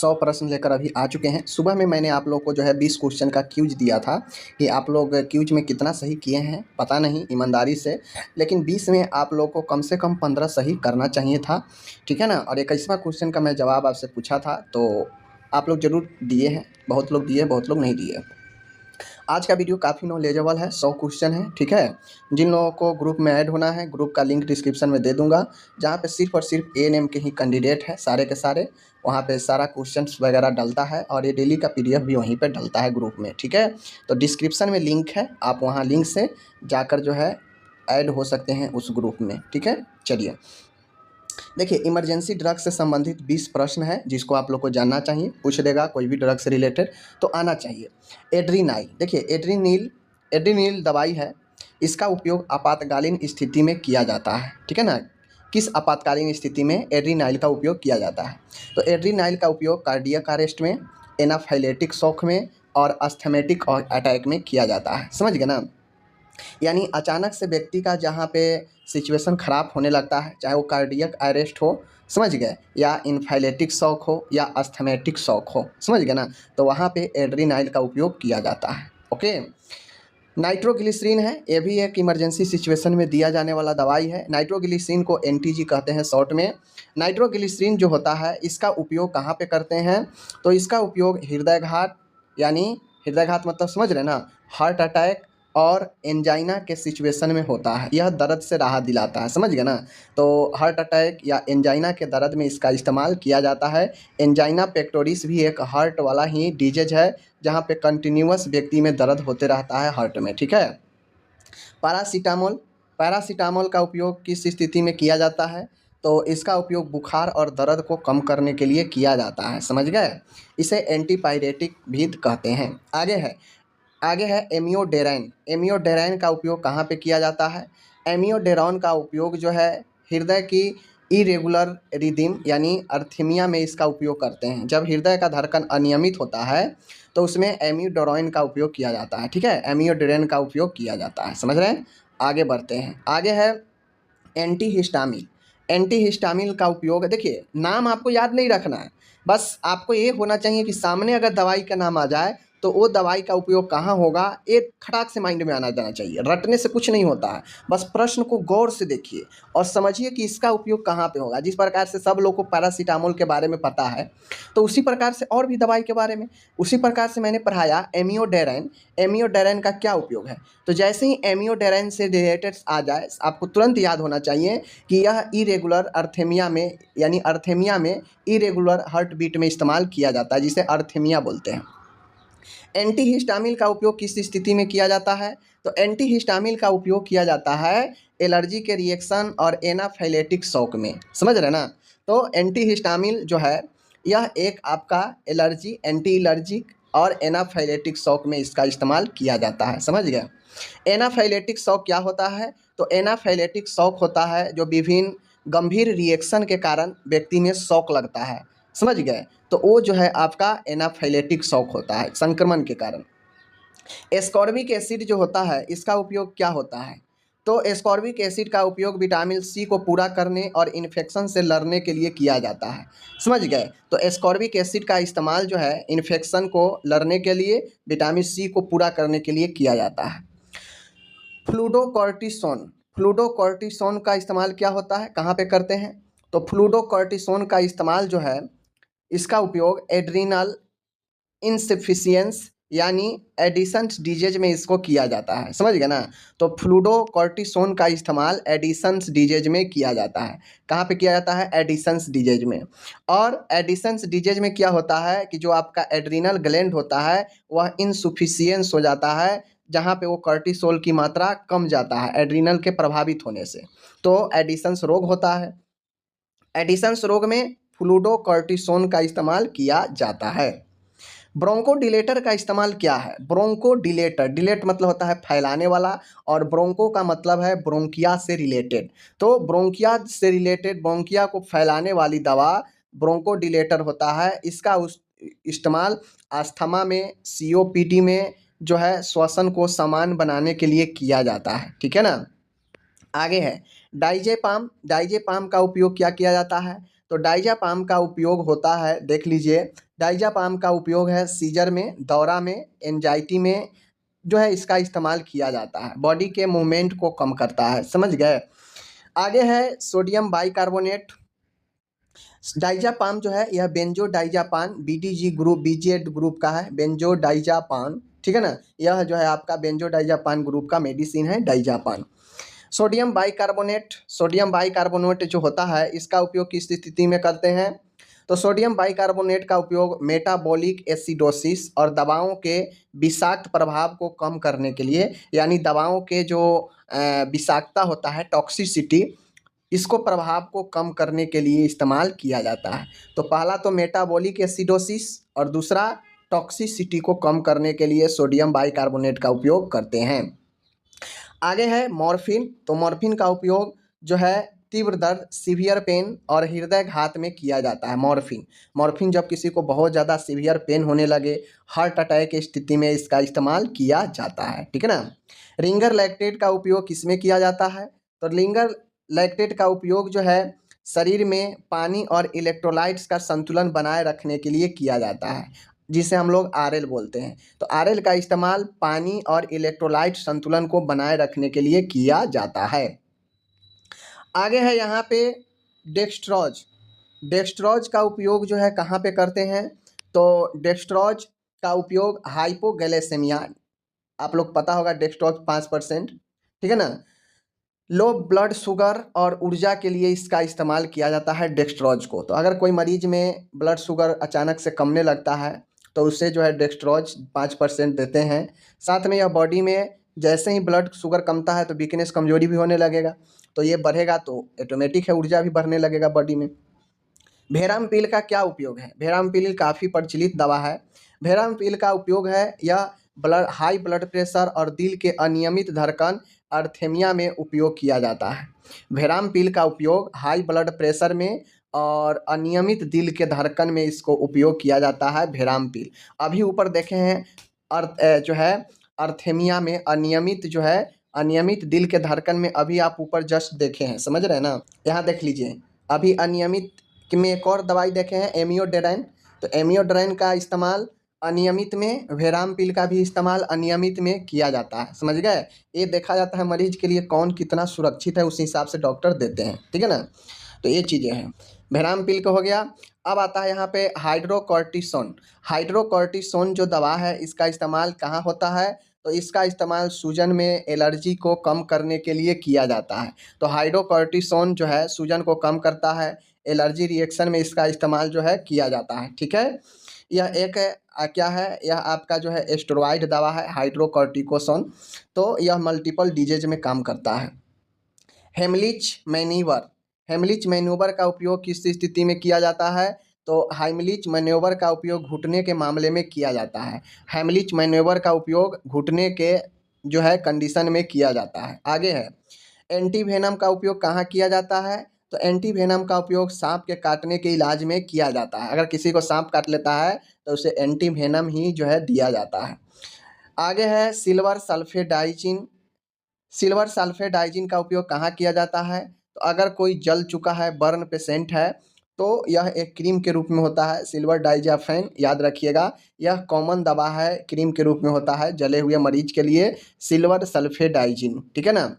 100 प्रश्न लेकर अभी आ चुके हैं। सुबह में मैंने आप लोग को जो है 20 क्वेश्चन का क्यूज दिया था कि आप लोग क्यूज में कितना सही किए हैं पता नहीं ईमानदारी से, लेकिन 20 में आप लोग को कम से कम 15 सही करना चाहिए था, ठीक है ना। और 21वां क्वेश्चन का मैं जवाब आपसे पूछा था तो आप लोग ज़रूर दिए हैं, बहुत लोग दिए, बहुत लोग नहीं दिए। आज का वीडियो काफ़ी नॉलेजेबल है, 100 क्वेश्चन है, ठीक है। जिन लोगों को ग्रुप में ऐड होना है, ग्रुप का लिंक डिस्क्रिप्शन में दे दूंगा, जहाँ पे सिर्फ और सिर्फ एएनएम के ही कैंडिडेट हैं सारे के सारे। वहाँ पे सारा क्वेश्चंस वगैरह डलता है और ये डेली का पीडीएफ भी वहीं पे डलता है ग्रुप में, ठीक है। तो डिस्क्रिप्शन में लिंक है, आप वहाँ लिंक से जाकर जो है ऐड हो सकते हैं उस ग्रुप में, ठीक है। चलिए देखिए, इमरजेंसी ड्रग से संबंधित 20 प्रश्न है जिसको आप लोग को जानना चाहिए, पूछ देगा कोई भी ड्रग से रिलेटेड तो आना चाहिए। एड्रीनाइल, देखिए एड्रीनिल दवाई है, इसका उपयोग आपातकालीन स्थिति में किया जाता है, ठीक है ना। किस आपातकालीन स्थिति में एड्रीनाइल का उपयोग किया जाता है? तो एड्रीनाइल का उपयोग कार्डियक अरेस्ट में, एनाफाइलेटिक शॉक में और अस्थमेटिक अटैक में किया जाता है, समझ गए ना। यानी अचानक से व्यक्ति का जहाँ पे सिचुएशन ख़राब होने लगता है, चाहे वो कार्डियक अरेस्ट हो, समझ गए, या इन्फाइलेटिक शॉक हो या अस्थमेटिक शॉक हो, समझ गए ना, तो वहाँ पे एड्रीनाइल का उपयोग किया जाता है। ओके, नाइट्रोग्लिसरीन है, ये भी एक इमरजेंसी सिचुएशन में दिया जाने वाला दवाई है। नाइट्रोग्लिसरीन को एनटीजी कहते हैं शॉर्ट में। नाइट्रोग्लिसरीन जो होता है इसका उपयोग कहाँ पे करते हैं? तो इसका उपयोग हृदयघात, यानी हृदयघात मतलब समझ रहे ना, हार्ट अटैक और एंजाइना के सिचुएशन में होता है। यह दर्द से राहत दिलाता है, समझ गए ना। तो हार्ट अटैक या एंजाइना के दर्द में इसका इस्तेमाल किया जाता है। एंजाइना पेक्टोरिस भी एक हार्ट वाला ही डिजीज है जहाँ पे कंटिन्यूअस व्यक्ति में दर्द होते रहता है हार्ट में, ठीक है। पैरासीटामोल, पैरासीटामोल का उपयोग किस स्थिति में किया जाता है? तो इसका उपयोग बुखार और दर्द को कम करने के लिए किया जाता है, समझ गए। इसे एंटीपायरेटिक भी कहते हैं। आगे है एमियोडेराइन। एमियोडेराइन का उपयोग कहाँ पे किया जाता है? एमियोडेराइन का उपयोग जो है हृदय की इरेगुलर रिदम यानी अर्थीमिया में इसका उपयोग करते हैं। जब हृदय का धड़कन अनियमित होता है तो उसमें एमियोडेराइन का उपयोग किया जाता है, ठीक है। एमियोडेराइन का उपयोग किया जाता है, समझ रहे हैं। आगे बढ़ते हैं, आगे है एंटीहिस्टामिन। एंटीहिस्टामिन का उपयोग, देखिए नाम आपको याद नहीं रखना है, बस आपको ये होना चाहिए कि सामने अगर दवाई का नाम आ जाए तो वो दवाई का उपयोग कहाँ होगा, एक खटाक से माइंड में आना जाना चाहिए। रटने से कुछ नहीं होता है, बस प्रश्न को गौर से देखिए और समझिए कि इसका उपयोग कहाँ पे होगा। जिस प्रकार से सब लोग को पैरासीटामोल के बारे में पता है तो उसी प्रकार से और भी दवाई के बारे में उसी प्रकार से मैंने पढ़ाया एमियोडेराइन। एमियोडेराइन का क्या उपयोग है? तो जैसे ही एमियोडेराइन से रिलेटेड आ जाए आपको तुरंत याद होना चाहिए कि यह इरेगुलर अर्थेमिया में, यानी अर्थेमिया में इरेगुलर हार्ट बीट में इस्तेमाल किया जाता है, जिसे अर्थेमिया बोलते हैं। एंटीहिस्टामिन का उपयोग किस स्थिति में किया जाता है? तो एंटीहिस्टामिन का उपयोग किया जाता है एलर्जी के रिएक्शन और एनाफाइलेटिक शॉक में, समझ रहे ना। तो एंटीहिस्टामिन जो है यह एक आपका एलर्जी, एंटी एलर्जिक और एनाफाइलेटिक शॉक में इसका इस्तेमाल किया जाता है, समझ गए। एनाफाइलेटिक शॉक क्या होता है? तो एनाफाइलेटिक शॉक होता है जो विभिन्न गंभीर रिएक्शन के कारण व्यक्ति में शॉक लगता है, समझ गए। तो वो जो है आपका एनाफाइलेटिक शॉक होता है संक्रमण के कारण। एस्कॉर्बिक एसिड जो होता है इसका उपयोग क्या होता है? तो एस्कॉर्बिक एसिड का उपयोग विटामिन सी को पूरा करने और इन्फेक्शन से लड़ने के लिए किया जाता है, समझ गए। तो एस्कॉर्बिक एसिड का इस्तेमाल जो है इन्फेक्शन को लड़ने के लिए, विटामिन सी को पूरा करने के लिए किया जाता है। फ्लूडोकॉर्टिसोन, फ्लूडोकॉर्टिसोन का इस्तेमाल क्या होता है, कहाँ पे करते हैं? तो फ्लूडोकॉर्टिसोन का इस्तेमाल जो है इसका उपयोग एड्रीनल इनसफिशियंस यानी एडिशंस डिजीज में इसको किया जाता है, समझ गए ना। तो फ्लूडोकॉर्टिसोन का इस्तेमाल एडिशंस डिजीज में किया जाता है। कहाँ पे किया जाता है? एडिशंस डिजीज में। और एडिशंस डिजीज में क्या होता है कि जो आपका एड्रीनल ग्लैंड होता है वह इनसफिशियंस हो जाता है, जहाँ पे वो कॉर्टिसोल की मात्रा कम जाता है एड्रीनल के प्रभावित होने से, तो एडिशंस रोग होता है। एडिशंस रोग में फ्लूडोकॉर्टिसोन का इस्तेमाल किया जाता है। ब्रोंकोडिलेटर का इस्तेमाल क्या है? ब्रोंकोडिलेटर, डिलेट मतलब होता है फैलाने वाला और ब्रोंको का मतलब है ब्रोंकिया से रिलेटेड। तो ब्रोंकिया से रिलेटेड, ब्रोंकिया को फैलाने वाली दवा ब्रोंकोडिलेटर होता है। इसका इस्तेमाल अस्थमा में, सीओपीडी में जो है श्वसन को समान बनाने के लिए किया जाता है, ठीक है ना। आगे है डाइजेपाम। डाइजेपाम का उपयोग क्या किया जाता है? तो डाइजेपाम का उपयोग होता है, देख लीजिए, डाइजापाम का उपयोग है सीजर में, दौरा में, एंजाइटी में जो है इसका इस्तेमाल किया जाता है। बॉडी के मूवमेंट को कम करता है, समझ गए। आगे है सोडियम बाइकार्बोनेट। डाइजापाम जो है यह बेंजोडाइजापान बीडीजी ग्रुप बीजेड ग्रुप का है, बेंजोडाइजापान, ठीक है ना। यह जो है आपका बेंजोडाइजापान ग्रुप का मेडिसिन है डाइजापान। सोडियम बाइकार्बोनेट जो होता है इसका उपयोग किस स्थिति में करते हैं? तो सोडियम बाइकार्बोनेट का उपयोग मेटाबॉलिक एसिडोसिस और दवाओं के विषाक्त प्रभाव को कम करने के लिए, यानी दवाओं के जो विषाक्तता होता है, टॉक्सिसिटी, इसको प्रभाव को कम करने के लिए इस्तेमाल किया जाता है। तो पहला तो मेटाबॉलिक एसिडोसिस और दूसरा टॉक्सिसिटी को कम करने के लिए सोडियम बाइकार्बोनेट का उपयोग करते हैं। आगे है मॉर्फिन। तो मॉर्फिन का उपयोग जो है तीव्र दर्द, सीवियर पेन और हृदय घात में किया जाता है। मॉर्फिन जब किसी को बहुत ज़्यादा सीवियर पेन होने लगे, हार्ट अटैक की स्थिति में इसका इस्तेमाल किया जाता है, ठीक है ना। रिंगर लैक्टेट का उपयोग किसमें किया जाता है? तो रिंगर लैक्टेट का उपयोग जो है शरीर में पानी और इलेक्ट्रोलाइट्स का संतुलन बनाए रखने के लिए किया जाता है, जिसे हम लोग आरएल बोलते हैं। तो आरएल का इस्तेमाल पानी और इलेक्ट्रोलाइट संतुलन को बनाए रखने के लिए किया जाता है। आगे है यहाँ पे डेक्स्ट्रोज। डेक्स्ट्रोज का उपयोग जो है कहाँ पे करते हैं? तो डेक्स्ट्रोज का उपयोग हाइपोगैलेसेमिया, आप लोग पता होगा डेक्स्ट्रोज 5%, ठीक है ना। लो ब्लड शुगर और ऊर्जा के लिए इसका इस्तेमाल किया जाता है डेक्स्ट्रोज को। तो अगर कोई मरीज में ब्लड शुगर अचानक से कमने लगता है तो उसे जो है डेक्स्ट्रोज 5% देते हैं। साथ में यह बॉडी में जैसे ही ब्लड शुगर कमता है तो वीकनेस, कमजोरी भी होने लगेगा, तो ये बढ़ेगा तो ऑटोमेटिक है ऊर्जा भी बढ़ने लगेगा बॉडी में। भेरामपील का क्या उपयोग है? भेरामपील काफ़ी प्रचलित दवा है। भेरामपील का उपयोग है यह हाई ब्लड प्रेशर और दिल के अनियमित धड़कन अर्थेमिया में उपयोग किया जाता है। भेरामपील का उपयोग हाई ब्लड प्रेशर में और अनियमित दिल के धड़कन में इसको उपयोग किया जाता है भेरामपील। अभी ऊपर देखे हैं जो है अर्थेमिया में अनियमित जो है अनियमित दिल के धड़कन में, अभी आप ऊपर जस्ट देखे हैं, समझ रहे हैं ना। यहाँ देख लीजिए, अभी अनियमित में एक और दवाई देखे हैं एमियोडेराइन। तो एमियोडेराइन का इस्तेमाल अनियमित में, भेरामपील का भी इस्तेमाल अनियमित में किया जाता है, समझ गए। ये देखा जाता है मरीज के लिए कौन कितना सुरक्षित है, उस हिसाब से डॉक्टर देते हैं, ठीक है ना। तो ये चीज़ें हैं। भेरामपील का हो गया। अब आता है यहाँ पे हाइड्रोकॉर्टिसोन। हाइड्रोकॉर्टिसोन जो दवा है इसका इस्तेमाल कहाँ होता है? तो इसका इस्तेमाल सूजन में एलर्जी को कम करने के लिए किया जाता है। तो हाइड्रोकॉर्टिसोन जो है सूजन को कम करता है, एलर्जी रिएक्शन में इसका इस्तेमाल जो है किया जाता है, ठीक है। यह एक क्या है, यह आपका जो है स्टेरॉइड दवा है हाइड्रोकॉर्टिकोसोन। तो यह मल्टीपल डिजीज में काम करता है। Heimlich manoeuvre. हेमलिच मैन्यूवर का उपयोग किस स्थिति में किया जाता है? तो हेमलिच मैन्यूवर का उपयोग घुटने के मामले में किया जाता है। हेमलिच मैन्यूवर का उपयोग घुटने के जो है कंडीशन में किया जाता है। आगे है एंटीवेनम का उपयोग कहाँ किया जाता है? तो एंटीवेनम का उपयोग सांप के काटने के इलाज में किया जाता है। अगर किसी को सांप काट लेता है तो उसे एंटीवेनम ही जो है दिया जाता है। आगे है सिल्वर सल्फेडाइजिन। सिल्वर सल्फेडाइजिन का उपयोग कहाँ किया जाता है? तो अगर कोई जल चुका है, बर्न पेशेंट है, तो यह एक क्रीम के रूप में होता है सिल्वर डाइजाफेन, याद रखिएगा। यह कॉमन दवा है, क्रीम के रूप में होता है जले हुए मरीज के लिए, सिल्वर सल्फेडाइजिन, ठीक है ना।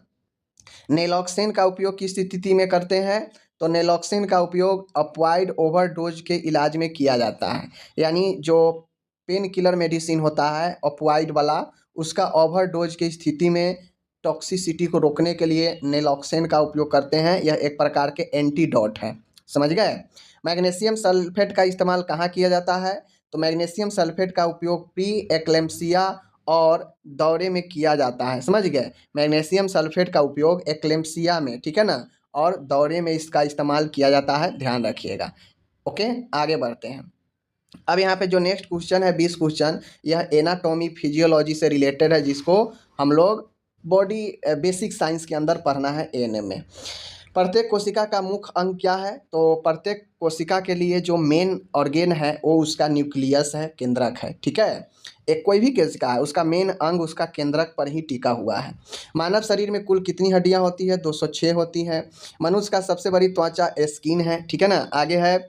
नेलॉक्सेन का उपयोग किस स्थिति में करते हैं? तो नेलॉक्सेन का उपयोग ऑपियोइड ओवरडोज के इलाज में किया जाता है। यानी जो पेन किलर मेडिसिन होता है ऑपियोइड वाला, उसका ओवरडोज की स्थिति में टॉक्सिसिटी को रोकने के लिए नेलॉक्सेन का उपयोग करते हैं। यह एक प्रकार के एंटीडोट है, समझ गए। मैग्नीशियम सल्फेट का इस्तेमाल कहाँ किया जाता है? तो मैग्नीशियम सल्फेट का उपयोग प्री एक्लेम्पसिया और दौरे में किया जाता है, समझ गए। मैग्नीशियम सल्फेट का उपयोग एक्लेम्पसिया में, ठीक है ना, और दौरे में इसका इस्तेमाल किया जाता है, ध्यान रखिएगा। ओके, आगे बढ़ते हैं। अब यहाँ पे जो नेक्स्ट क्वेश्चन है 20 क्वेश्चन, यह एनाटॉमी फिजियोलॉजी से रिलेटेड है, जिसको हम लोग बॉडी बेसिक साइंस के अंदर पढ़ना है एएनएम में। प्रत्येक कोशिका का मुख्य अंग क्या है? तो प्रत्येक कोशिका के लिए जो मेन ऑर्गेन है वो उसका न्यूक्लियस है, केंद्रक है, ठीक है। एक कोई भी कोशिका है उसका मेन अंग उसका केंद्रक पर ही टिका हुआ है। मानव शरीर में कुल कितनी हड्डियां होती है? 206 होती है। मनुष्य का सबसे बड़ी त्वचा स्किन है, ठीक है ना। आगे है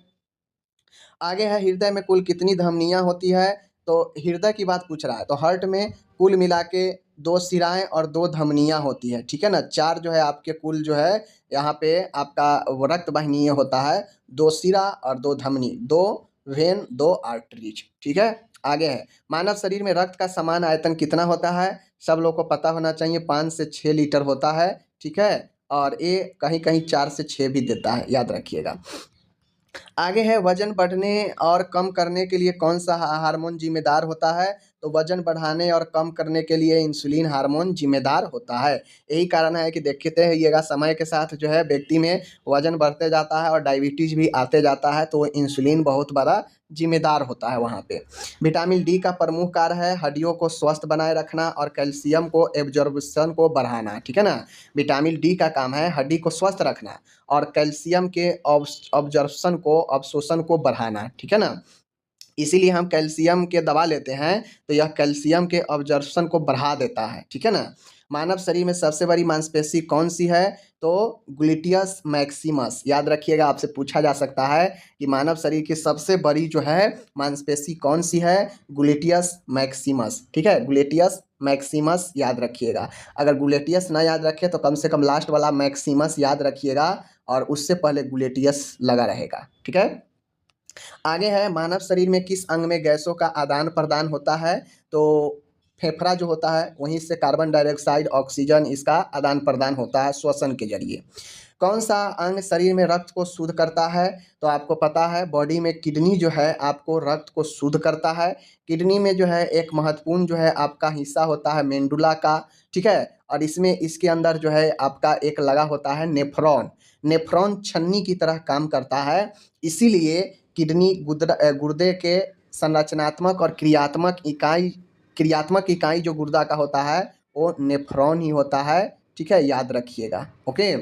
आगे है हृदय में कुल कितनी धमनियाँ होती है, तो हृदय की बात पूछ रहा है, तो हार्ट में कुल मिला के 2 शिराएँ और 2 धमनियाँ होती है, ठीक है ना। 4 जो है आपके कुल जो है यहाँ पे आपका वो रक्त वाहिनीय होता है, 2 शिरा और 2 धमनी, 2 वेन, 2 आर्टरीज, ठीक है। आगे है मानव शरीर में रक्त का समान आयतन कितना होता है, सब लोग को पता होना चाहिए 5 से 6 लीटर होता है, ठीक है। और ये कहीं-कहीं 4 से 6 भी देता है, याद रखिएगा। आगे है वजन बढ़ने और कम करने के लिए कौन सा हार्मोन जिम्मेदार होता है, तो वजन बढ़ाने और कम करने के लिए इंसुलिन हार्मोन जिम्मेदार होता है। यही कारण है कि देखते रहिएगा समय के साथ जो है व्यक्ति में वजन बढ़ते जाता है और डायबिटीज भी आते जाता है, तो इंसुलिन बहुत बड़ा जिम्मेदार होता है वहाँ पे। विटामिन डी का प्रमुख कार्य है हड्डियों को स्वस्थ बनाए रखना और कैल्शियम को एब्जॉर्प्शन को बढ़ाना, ठीक है ना। विटामिन डी का काम है हड्डी को स्वस्थ रखना और कैल्शियम के ऑब्जर्प्शन को अवशोषण को बढ़ाना, ठीक है ना। इसीलिए हम कैल्शियम के दवा लेते हैं, तो यह कैल्शियम के ऑब्जर्प्शन को बढ़ा देता है, ठीक है ना। मानव शरीर में सबसे बड़ी मांसपेशी कौन सी है, तो ग्लूटियस मैक्सिमस, याद रखिएगा, आपसे पूछा जा सकता है कि मानव शरीर की सबसे बड़ी जो है मांसपेशी कौन सी है, ग्लूटियस मैक्सिमस, ठीक है, ग्लूटियस मैक्सिमस याद रखिएगा। अगर ग्लूटियस ना याद रखे तो कम से कम लास्ट वाला मैक्सिमस याद रखिएगा और उससे पहले ग्लूटियस लगा रहेगा, ठीक है। आगे है मानव शरीर में किस अंग में गैसों का आदान प्रदान होता है, तो फेफड़ा जो होता है वहीं से कार्बन डाइऑक्साइड ऑक्सीजन इसका आदान प्रदान होता है श्वसन के जरिए। कौन सा अंग शरीर में रक्त को शुद्ध करता है, तो आपको पता है बॉडी में किडनी जो है आपको रक्त को शुद्ध करता है। किडनी में जो है एक महत्वपूर्ण जो है आपका हिस्सा होता है मेंडुला का, ठीक है। और इसमें इसके अंदर जो है आपका एक लगा होता है नेफ्रॉन, नेफ्रॉन छन्नी की तरह काम करता है। इसीलिए किडनी गुर्दे के संरचनात्मक और क्रियात्मक इकाई जो गुर्दा का होता है वो नेफ्रॉन ही होता है, ठीक है, याद रखिएगा। ओके,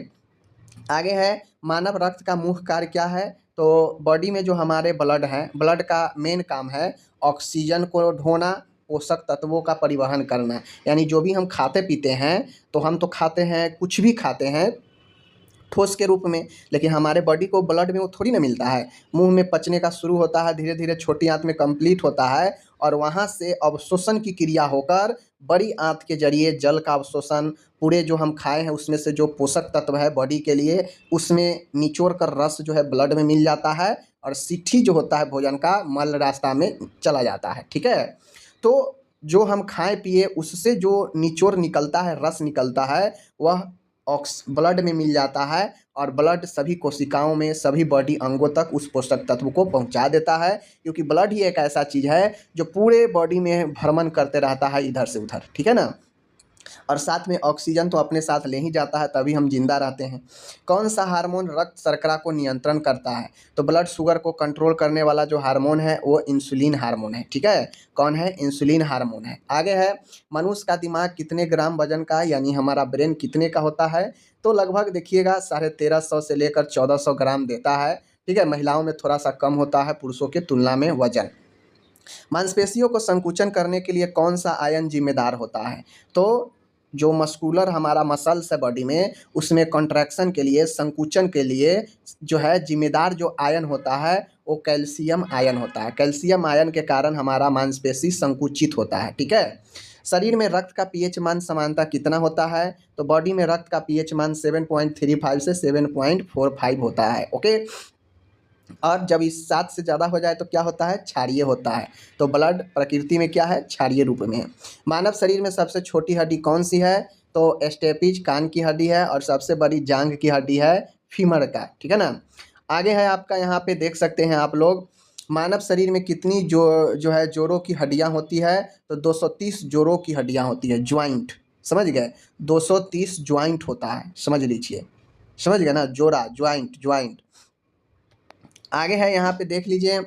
आगे है मानव रक्त का मुख्य कार्य क्या है, तो बॉडी में जो हमारे ब्लड है, ब्लड का मेन काम है ऑक्सीजन को ढोना, पोषक तत्वों का परिवहन करना। यानी जो भी हम खाते पीते हैं, तो हम तो खाते हैं कुछ भी खाते हैं ठोस के रूप में, लेकिन हमारे बॉडी को ब्लड में वो थोड़ी ना मिलता है। मुंह में पचने का शुरू होता है, धीरे धीरे छोटी आंत में कंप्लीट होता है और वहाँ से अवशोषण की क्रिया होकर बड़ी आंत के जरिए जल का अवशोषण, पूरे जो हम खाए हैं उसमें से जो पोषक तत्व है बॉडी के लिए उसमें निचोड़ कर रस जो है ब्लड में मिल जाता है और सिट्ठी जो होता है भोजन का मल रास्ता में चला जाता है, ठीक है। तो जो हम खाए पिए उससे जो निचोड़ निकलता है, रस निकलता है, वह ब्लड में मिल जाता है और ब्लड सभी कोशिकाओं में, सभी बॉडी अंगों तक उस पोषक तत्व को पहुंचा देता है, क्योंकि ब्लड ही एक ऐसा चीज़ है जो पूरे बॉडी में भ्रमण करते रहता है इधर से उधर, ठीक है ना। और साथ में ऑक्सीजन तो अपने साथ ले ही जाता है, तभी हम जिंदा रहते हैं। कौन सा हार्मोन रक्त शर्करा को नियंत्रण करता है, तो ब्लड शुगर को कंट्रोल करने वाला जो हार्मोन है वो इंसुलिन हार्मोन है, ठीक है। कौन है, इंसुलिन हार्मोन है। आगे है मनुष्य का दिमाग कितने ग्राम वजन का, यानी हमारा ब्रेन कितने का होता है, तो लगभग देखिएगा 1350 से लेकर 1400 ग्राम देता है, ठीक है। महिलाओं में थोड़ा सा कम होता है पुरुषों के तुलना में वजन। मांसपेशियों को संकुचन करने के लिए कौन सा आयन जिम्मेदार होता है, तो जो मस्कुलर हमारा मसल्स है बॉडी में उसमें कॉन्ट्रैक्शन के लिए, संकुचन के लिए जो है जिम्मेदार जो आयन होता है वो कैल्शियम आयन होता है। कैल्शियम आयन के कारण हमारा मांसपेशी संकुचित होता है, ठीक है। शरीर में रक्त का पीएच मान समानता कितना होता है, तो बॉडी में रक्त का पीएच मान 7.35 से 7.45 होता है, ओके। और जब इस 7 से ज़्यादा हो जाए तो क्या होता है, क्षारीय होता है। तो ब्लड प्रकृति में क्या है, क्षारीय रूप में है। मानव शरीर में सबसे छोटी हड्डी कौन सी है, तो स्टेपिज कान की हड्डी है और सबसे बड़ी जांघ की हड्डी है फीमर का, ठीक है ना। आगे है आपका, यहाँ पे देख सकते हैं आप लोग, मानव शरीर में कितनी जो है जोड़ों की हड्डियाँ होती है, तो 230 जोड़ों की हड्डियाँ होती है, ज्वाइंट, समझ गए, 230 ज्वाइंट होता है, समझ लीजिए, समझ गए ना, जोड़ा, ज्वाइंट, ज्वाइंट। आगे है यहाँ पे देख लीजिए,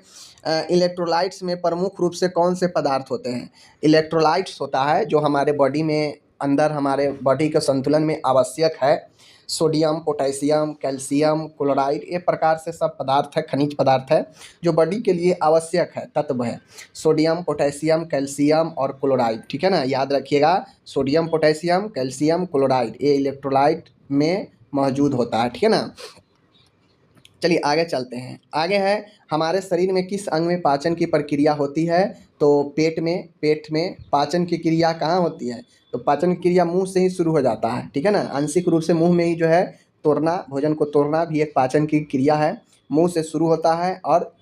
इलेक्ट्रोलाइट्स में प्रमुख रूप से कौन से पदार्थ होते हैं। इलेक्ट्रोलाइट्स होता है जो हमारे बॉडी में अंदर हमारे बॉडी के संतुलन में आवश्यक है, सोडियम, पोटेशियम, कैल्शियम, क्लोराइड, ये प्रकार से सब पदार्थ है, खनिज पदार्थ है जो बॉडी के लिए आवश्यक है, तत्व है। सोडियम, पोटेशियम, कैल्शियम और क्लोराइड, ठीक है ना, याद रखिएगा, सोडियम, पोटेशियम, कैल्शियम, क्लोराइड, ये इलेक्ट्रोलाइट में मौजूद होता है, ठीक है ना। चलिए आगे चलते हैं। आगे है हमारे शरीर में किस अंग में पाचन की प्रक्रिया होती है? तो पेट में पाचन की क्रिया कहाँ होती है? तो पाचन की क्रिया मुंह से ही शुरू हो जाता है, ठीक है ना। आंशिक रूप से मुंह में ही जो है तोड़ना, भोजन को तोड़ना भी एक पाचन की क्रिया है। मुंह से शुरू होता है और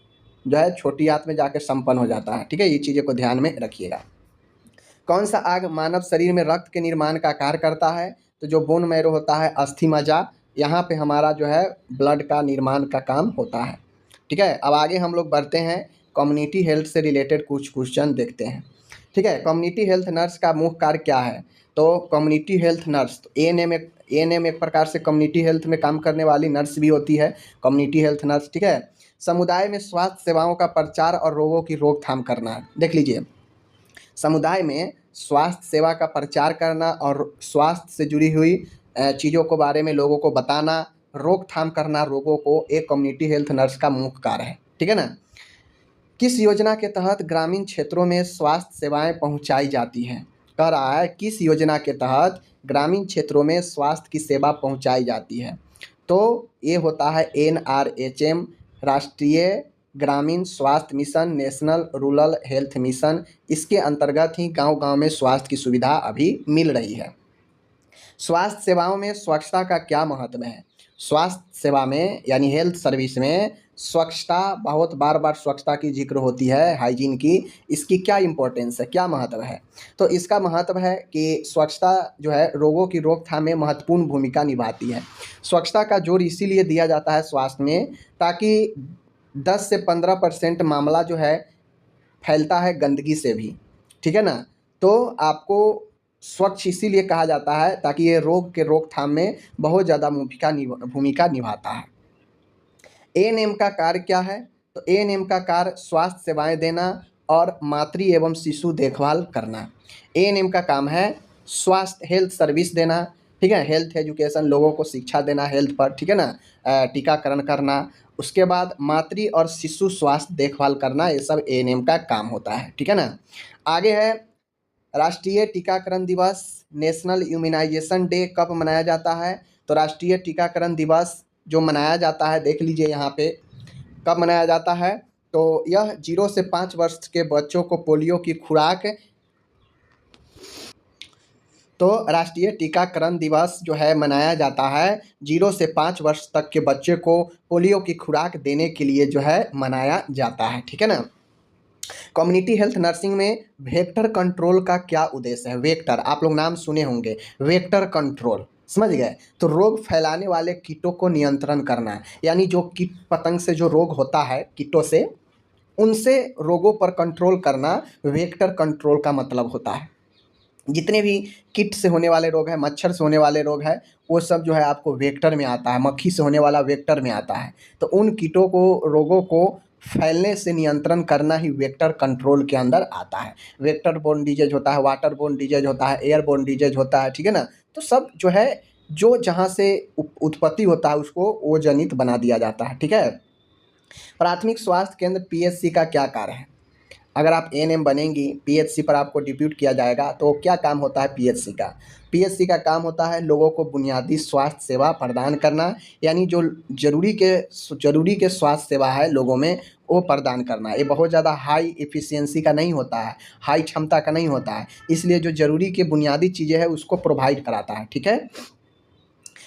जो है छोटी आंत में जाकर संपन्न हो जाता है, ठीक है। ये चीज़ें को ध्यान में रखिएगा। कौन सा अंग मानव शरीर में रक्त के निर्माण का कार्य करता है? तो जो बोन मैरो होता है, अस्थि मज्जा, यहाँ पे हमारा जो है ब्लड का निर्माण का काम होता है, ठीक है। अब आगे हम लोग बढ़ते हैं, कम्युनिटी हेल्थ से रिलेटेड कुछ क्वेश्चन देखते हैं, ठीक है। कम्युनिटी हेल्थ नर्स का मुख्य कार्य क्या है? तो कम्युनिटी हेल्थ नर्स, एएनएम एक प्रकार से कम्युनिटी हेल्थ में काम करने वाली नर्स भी होती है, कम्युनिटी हेल्थ नर्स, ठीक है। समुदाय में स्वास्थ्य सेवाओं का प्रचार और रोगों की रोकथाम करना है। देख लीजिए, समुदाय में स्वास्थ्य सेवा का प्रचार करना और स्वास्थ्य से जुड़ी हुई चीज़ों के बारे में लोगों को बताना, रोकथाम करना रोगों को, एक कम्युनिटी हेल्थ नर्स का मुख्य कार्य है, ठीक है ना। किस योजना के तहत ग्रामीण क्षेत्रों में स्वास्थ्य सेवाएं पहुंचाई जाती हैं? कह रहा है किस योजना के तहत ग्रामीण क्षेत्रों में स्वास्थ्य की सेवा पहुंचाई जाती है? तो ये होता है NRHM, राष्ट्रीय ग्रामीण स्वास्थ्य mission, national rural health mission. इसके अंतर्गत ही गांव-गांव में स्वास्थ्य की सुविधा अभी मिल रही है। स्वास्थ्य सेवाओं में स्वच्छता का क्या महत्व है? स्वास्थ्य सेवा में यानी हेल्थ सर्विस में स्वच्छता, बहुत बार स्वच्छता की जिक्र होती है, हाइजीन की। इसकी क्या इम्पोर्टेंस है, क्या महत्व है? तो इसका महत्व है कि स्वच्छता जो है रोगों की रोकथाम में महत्वपूर्ण भूमिका निभाती है। स्वच्छता का जोर इसीलिए दिया जाता है स्वास्थ्य में, ताकि 10 से 15% मामला जो है फैलता है गंदगी से भी, ठीक है ना। तो आपको स्वच्छ इसीलिए कहा जाता है ताकि ये रोग के रोकथाम में बहुत ज़्यादा भूमिका निभाता है। एएनएम का कार्य क्या है? तो एएनएम का कार्य स्वास्थ्य सेवाएं देना और मातृ एवं शिशु देखभाल करना। एएनएम का काम है स्वास्थ्य हेल्थ सर्विस देना, ठीक है, हेल्थ एजुकेशन, लोगों को शिक्षा देना हेल्थ पर, ठीक है ना, टीकाकरण करना। उसके बाद मातृ और शिशु स्वास्थ्य देखभाल करना, ये सब एएनएम का काम होता है, ठीक है ना। आगे है राष्ट्रीय टीकाकरण दिवस, नेशनल इम्यूनाइजेशन डे कब मनाया जाता है? तो राष्ट्रीय टीकाकरण दिवस जो मनाया जाता है, देख लीजिए यहाँ पे कब मनाया जाता है। तो यह 0 से 5 वर्ष के बच्चों को पोलियो की खुराक, तो राष्ट्रीय टीकाकरण दिवस जो है मनाया जाता है 0 से 5 वर्ष तक के बच्चे को पोलियो की खुराक देने के लिए जो है मनाया जाता है, ठीक है ना। कम्युनिटी हेल्थ नर्सिंग में वेक्टर कंट्रोल का क्या उद्देश्य है? वेक्टर आप लोग नाम सुने होंगे, वेक्टर कंट्रोल, समझ गए? तो रोग फैलाने वाले कीटों को नियंत्रण करना, यानी जो कीट पतंग से जो रोग होता है कीटों से, उनसे रोगों पर कंट्रोल करना वेक्टर कंट्रोल का मतलब होता है। जितने भी कीट से होने वाले रोग हैं, मच्छर से होने वाले रोग हैं, वो सब जो है आपको वेक्टर में आता है, मक्खी से होने वाला वेक्टर में आता है। तो उन कीटों को, रोगों को फैलने से नियंत्रण करना ही वेक्टर कंट्रोल के अंदर आता है। वेक्टर बोर्न डिजीज होता है, वाटर बोर्न डिजीज होता है, एयर बोर्न डिजीज होता है, ठीक है ना। तो सब जो है जो जहाँ से उत्पत्ति होता है उसको वो जनित बना दिया जाता है, ठीक है। प्राथमिक स्वास्थ्य केंद्र PHC का क्या कार्य है? अगर आप एएनएम बनेंगी, PHC पर आपको डिप्यूट किया जाएगा, तो क्या काम होता है PHC का? PHC का काम होता है लोगों को बुनियादी स्वास्थ्य सेवा प्रदान करना, यानी जो जरूरी के स्वास्थ्य सेवा है लोगों में वो प्रदान करना। ये बहुत ज़्यादा हाई एफिशिएंसी का नहीं होता है, हाई क्षमता का नहीं होता है, इसलिए जो जरूरी के बुनियादी चीज़ें हैं उसको प्रोवाइड कराता है, ठीक है।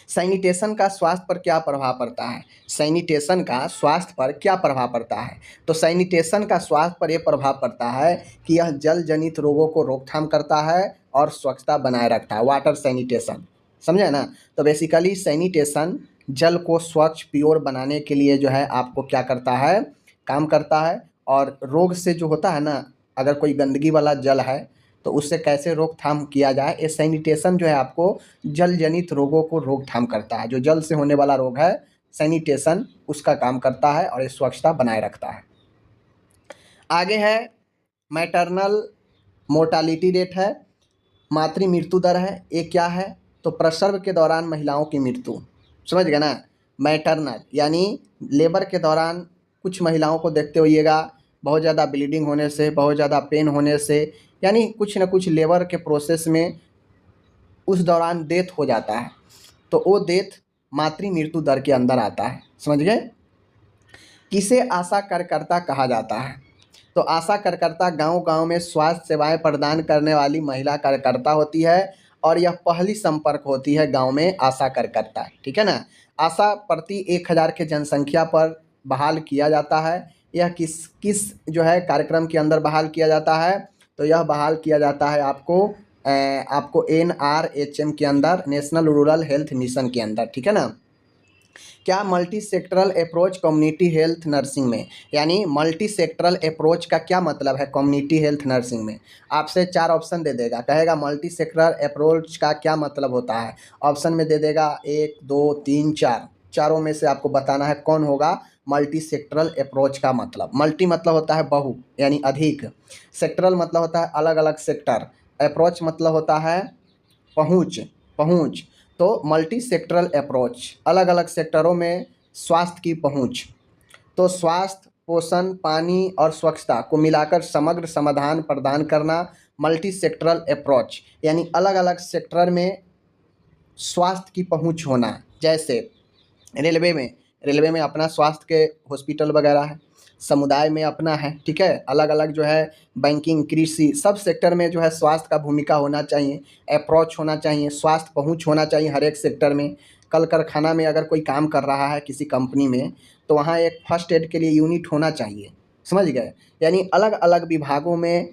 सैनिटेशन का स्वास्थ्य पर क्या प्रभाव पड़ता है? सैनिटेशन का स्वास्थ्य पर क्या प्रभाव पड़ता है? तो सैनिटेशन का स्वास्थ्य पर यह प्रभाव पड़ता है कि यह जल जनित रोगों को रोकथाम करता है और स्वच्छता बनाए रखता है, वाटर सैनिटेशन, समझे ना। तो बेसिकली सैनिटेशन जल को स्वच्छ प्योर बनाने के लिए जो है आपको क्या करता है, काम करता है। और रोग से जो होता है ना, अगर कोई गंदगी वाला जल है तो उससे कैसे रोकथाम किया जाए, ये सैनिटेशन जो है आपको जल जनित रोगों को रोकथाम करता है। जो जल से होने वाला रोग है, सैनिटेशन उसका काम करता है और ये स्वच्छता बनाए रखता है। आगे है मैटरनल मोर्टालिटी रेट है, मातृ मृत्यु दर है, ये क्या है? तो प्रसव के दौरान महिलाओं की मृत्यु, समझ गए ना। मैटरनल यानी लेबर के दौरान कुछ महिलाओं को देखते होइएगा बहुत ज़्यादा ब्लीडिंग होने से, बहुत ज़्यादा पेन होने से, यानी कुछ ना कुछ लेबर के प्रोसेस में उस दौरान डेथ हो जाता है, तो वो डेथ मातृ मृत्यु दर के अंदर आता है, समझ गए। किसे आशा कार्यकर्ता कहा जाता है? तो आशा कार्यकर्ता गांव-गांव में स्वास्थ्य सेवाएं प्रदान करने वाली महिला कार्यकर्ता होती है और यह पहली संपर्क होती है गांव में आशा कार्यकर्ता, ठीक है ना? आशा प्रति 1000 के जनसंख्या पर बहाल किया जाता है। यह किस किस जो है कार्यक्रम के अंदर बहाल किया जाता है? तो यह बहाल किया जाता है आपको NRHM के अंदर, नेशनल रूरल हेल्थ मिशन के अंदर, ठीक है ना? क्या multi sectoral approach community health nursing में, यानी मल्टी सेक्टरल अप्रोच का क्या मतलब है कम्युनिटी हेल्थ नर्सिंग में? आपसे 4 ऑप्शन दे देगा, कहेगा मल्टी सेक्टरल अप्रोच का क्या मतलब होता है? ऑप्शन में दे देगा 1, 2, 3, 4, चारों में से आपको बताना है कौन होगा मल्टी सेक्टरल अप्रोच का मतलब। मल्टी मतलब होता है बहु यानी अधिक, सेक्टरल मतलब होता है अलग अलग सेक्टर, अप्रोच मतलब होता है पहुँच पहुँच। तो मल्टी सेक्टरल अप्रोच, अलग अलग सेक्टरों में स्वास्थ्य की पहुँच। तो स्वास्थ्य, पोषण, पानी और स्वच्छता को मिलाकर समग्र समाधान प्रदान करना मल्टी सेक्टरल अप्रोच, यानी अलग अलग सेक्टर में स्वास्थ्य की पहुँच होना। जैसे रेलवे में अपना स्वास्थ्य के हॉस्पिटल वगैरह है, समुदाय में अपना है, ठीक है? अलग अलग जो है बैंकिंग, कृषि, सब सेक्टर में जो है स्वास्थ्य का भूमिका होना चाहिए, अप्रोच होना चाहिए, स्वास्थ्य पहुँच होना चाहिए हर एक सेक्टर में। कल कारखाना में अगर कोई काम कर रहा है किसी कंपनी में, तो वहाँ एक फर्स्ट एड के लिए यूनिट होना चाहिए, समझ गए? यानी अलग अलग विभागों में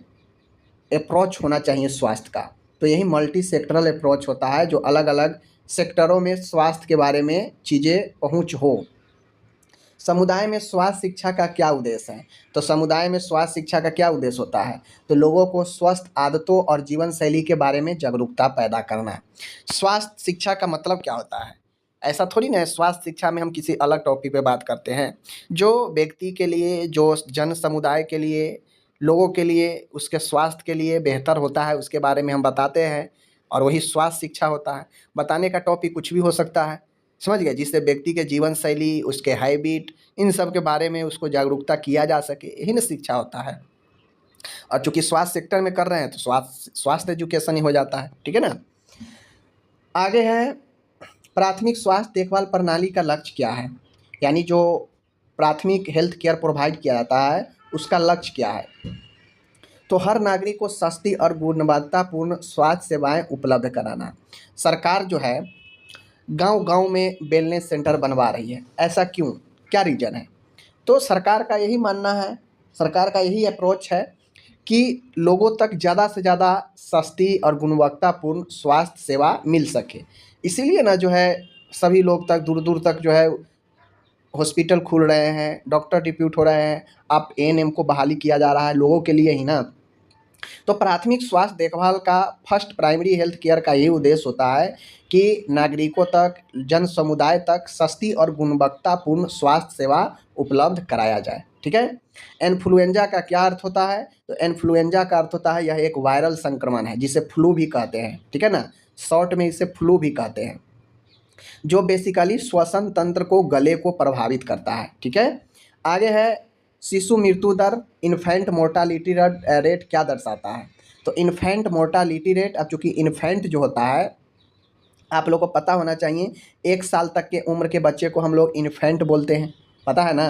अप्रोच होना चाहिए स्वास्थ्य का। तो यही मल्टी सेक्टरल अप्रोच होता है, जो अलग अलग सेक्टरों में स्वास्थ्य के बारे में चीज़ें पहुँच हो। समुदाय में स्वास्थ्य शिक्षा का क्या उद्देश्य है? तो समुदाय में स्वास्थ्य शिक्षा का क्या उद्देश्य होता है? तो लोगों को स्वस्थ आदतों और जीवन शैली के बारे में जागरूकता पैदा करना। स्वास्थ्य शिक्षा का मतलब क्या होता है? ऐसा थोड़ी ना है, स्वास्थ्य शिक्षा में हम किसी अलग टॉपिक पे बात करते हैं। जो व्यक्ति के लिए, जो जन समुदाय के लिए, लोगों के लिए, उसके स्वास्थ्य के लिए बेहतर होता है, उसके बारे में हम बताते हैं, और वही स्वास्थ्य शिक्षा होता है। बताने का टॉपिक कुछ भी हो सकता है, समझ गए? जिससे व्यक्ति के जीवन शैली, उसके हैबिट, इन सब के बारे में उसको जागरूकता किया जा सके, यही ना शिक्षा होता है। और चूंकि स्वास्थ्य सेक्टर में कर रहे हैं तो स्वास्थ्य एजुकेशन ही हो जाता है, ठीक है ना? आगे है, प्राथमिक स्वास्थ्य देखभाल प्रणाली का लक्ष्य क्या है? यानी जो प्राथमिक हेल्थ केयर प्रोवाइड किया जाता है उसका लक्ष्य क्या है? तो हर नागरिक को सस्ती और गुणवत्तापूर्ण स्वास्थ्य सेवाएं उपलब्ध कराना। सरकार जो है गांव-गांव में वेलनेस सेंटर बनवा रही है, ऐसा क्यों? क्या रीज़न है? तो सरकार का यही मानना है, सरकार का यही अप्रोच है कि लोगों तक ज़्यादा से ज़्यादा सस्ती और गुणवत्तापूर्ण स्वास्थ्य सेवा मिल सके। इसीलिए ना जो है सभी लोग तक, दूर-दूर तक जो है हॉस्पिटल खुल रहे हैं, डॉक्टर डिप्यूट हो रहे हैं, अब एएनएम को बहाली किया जा रहा है, लोगों के लिए ही ना। तो प्राथमिक स्वास्थ्य देखभाल का फर्स्ट प्राइमरी हेल्थ केयर का यही उद्देश्य होता है कि नागरिकों तक, जन समुदाय तक सस्ती और गुणवत्तापूर्ण स्वास्थ्य सेवा उपलब्ध कराया जाए, ठीक है? इन्फ्लुएंजा का क्या अर्थ होता है? तो इन्फ्लुएंजा का अर्थ होता है यह एक वायरल संक्रमण है जिसे फ्लू भी कहते हैं, ठीक है ना? शॉर्ट में इसे फ्लू भी कहते हैं, जो बेसिकली श्वसन तंत्र को, गले को प्रभावित करता है, ठीक है? आगे है, शिशु मृत्यु दर, इन्फेंट मोर्टालिटी रेट क्या दर्शाता है? तो इन्फेंट मोर्टालिटी रेट, अब चूंकि इन्फेंट जो होता है आप लोग को पता होना चाहिए, 1 साल तक के उम्र के बच्चे को हम लोग इन्फेंट बोलते हैं, पता है ना?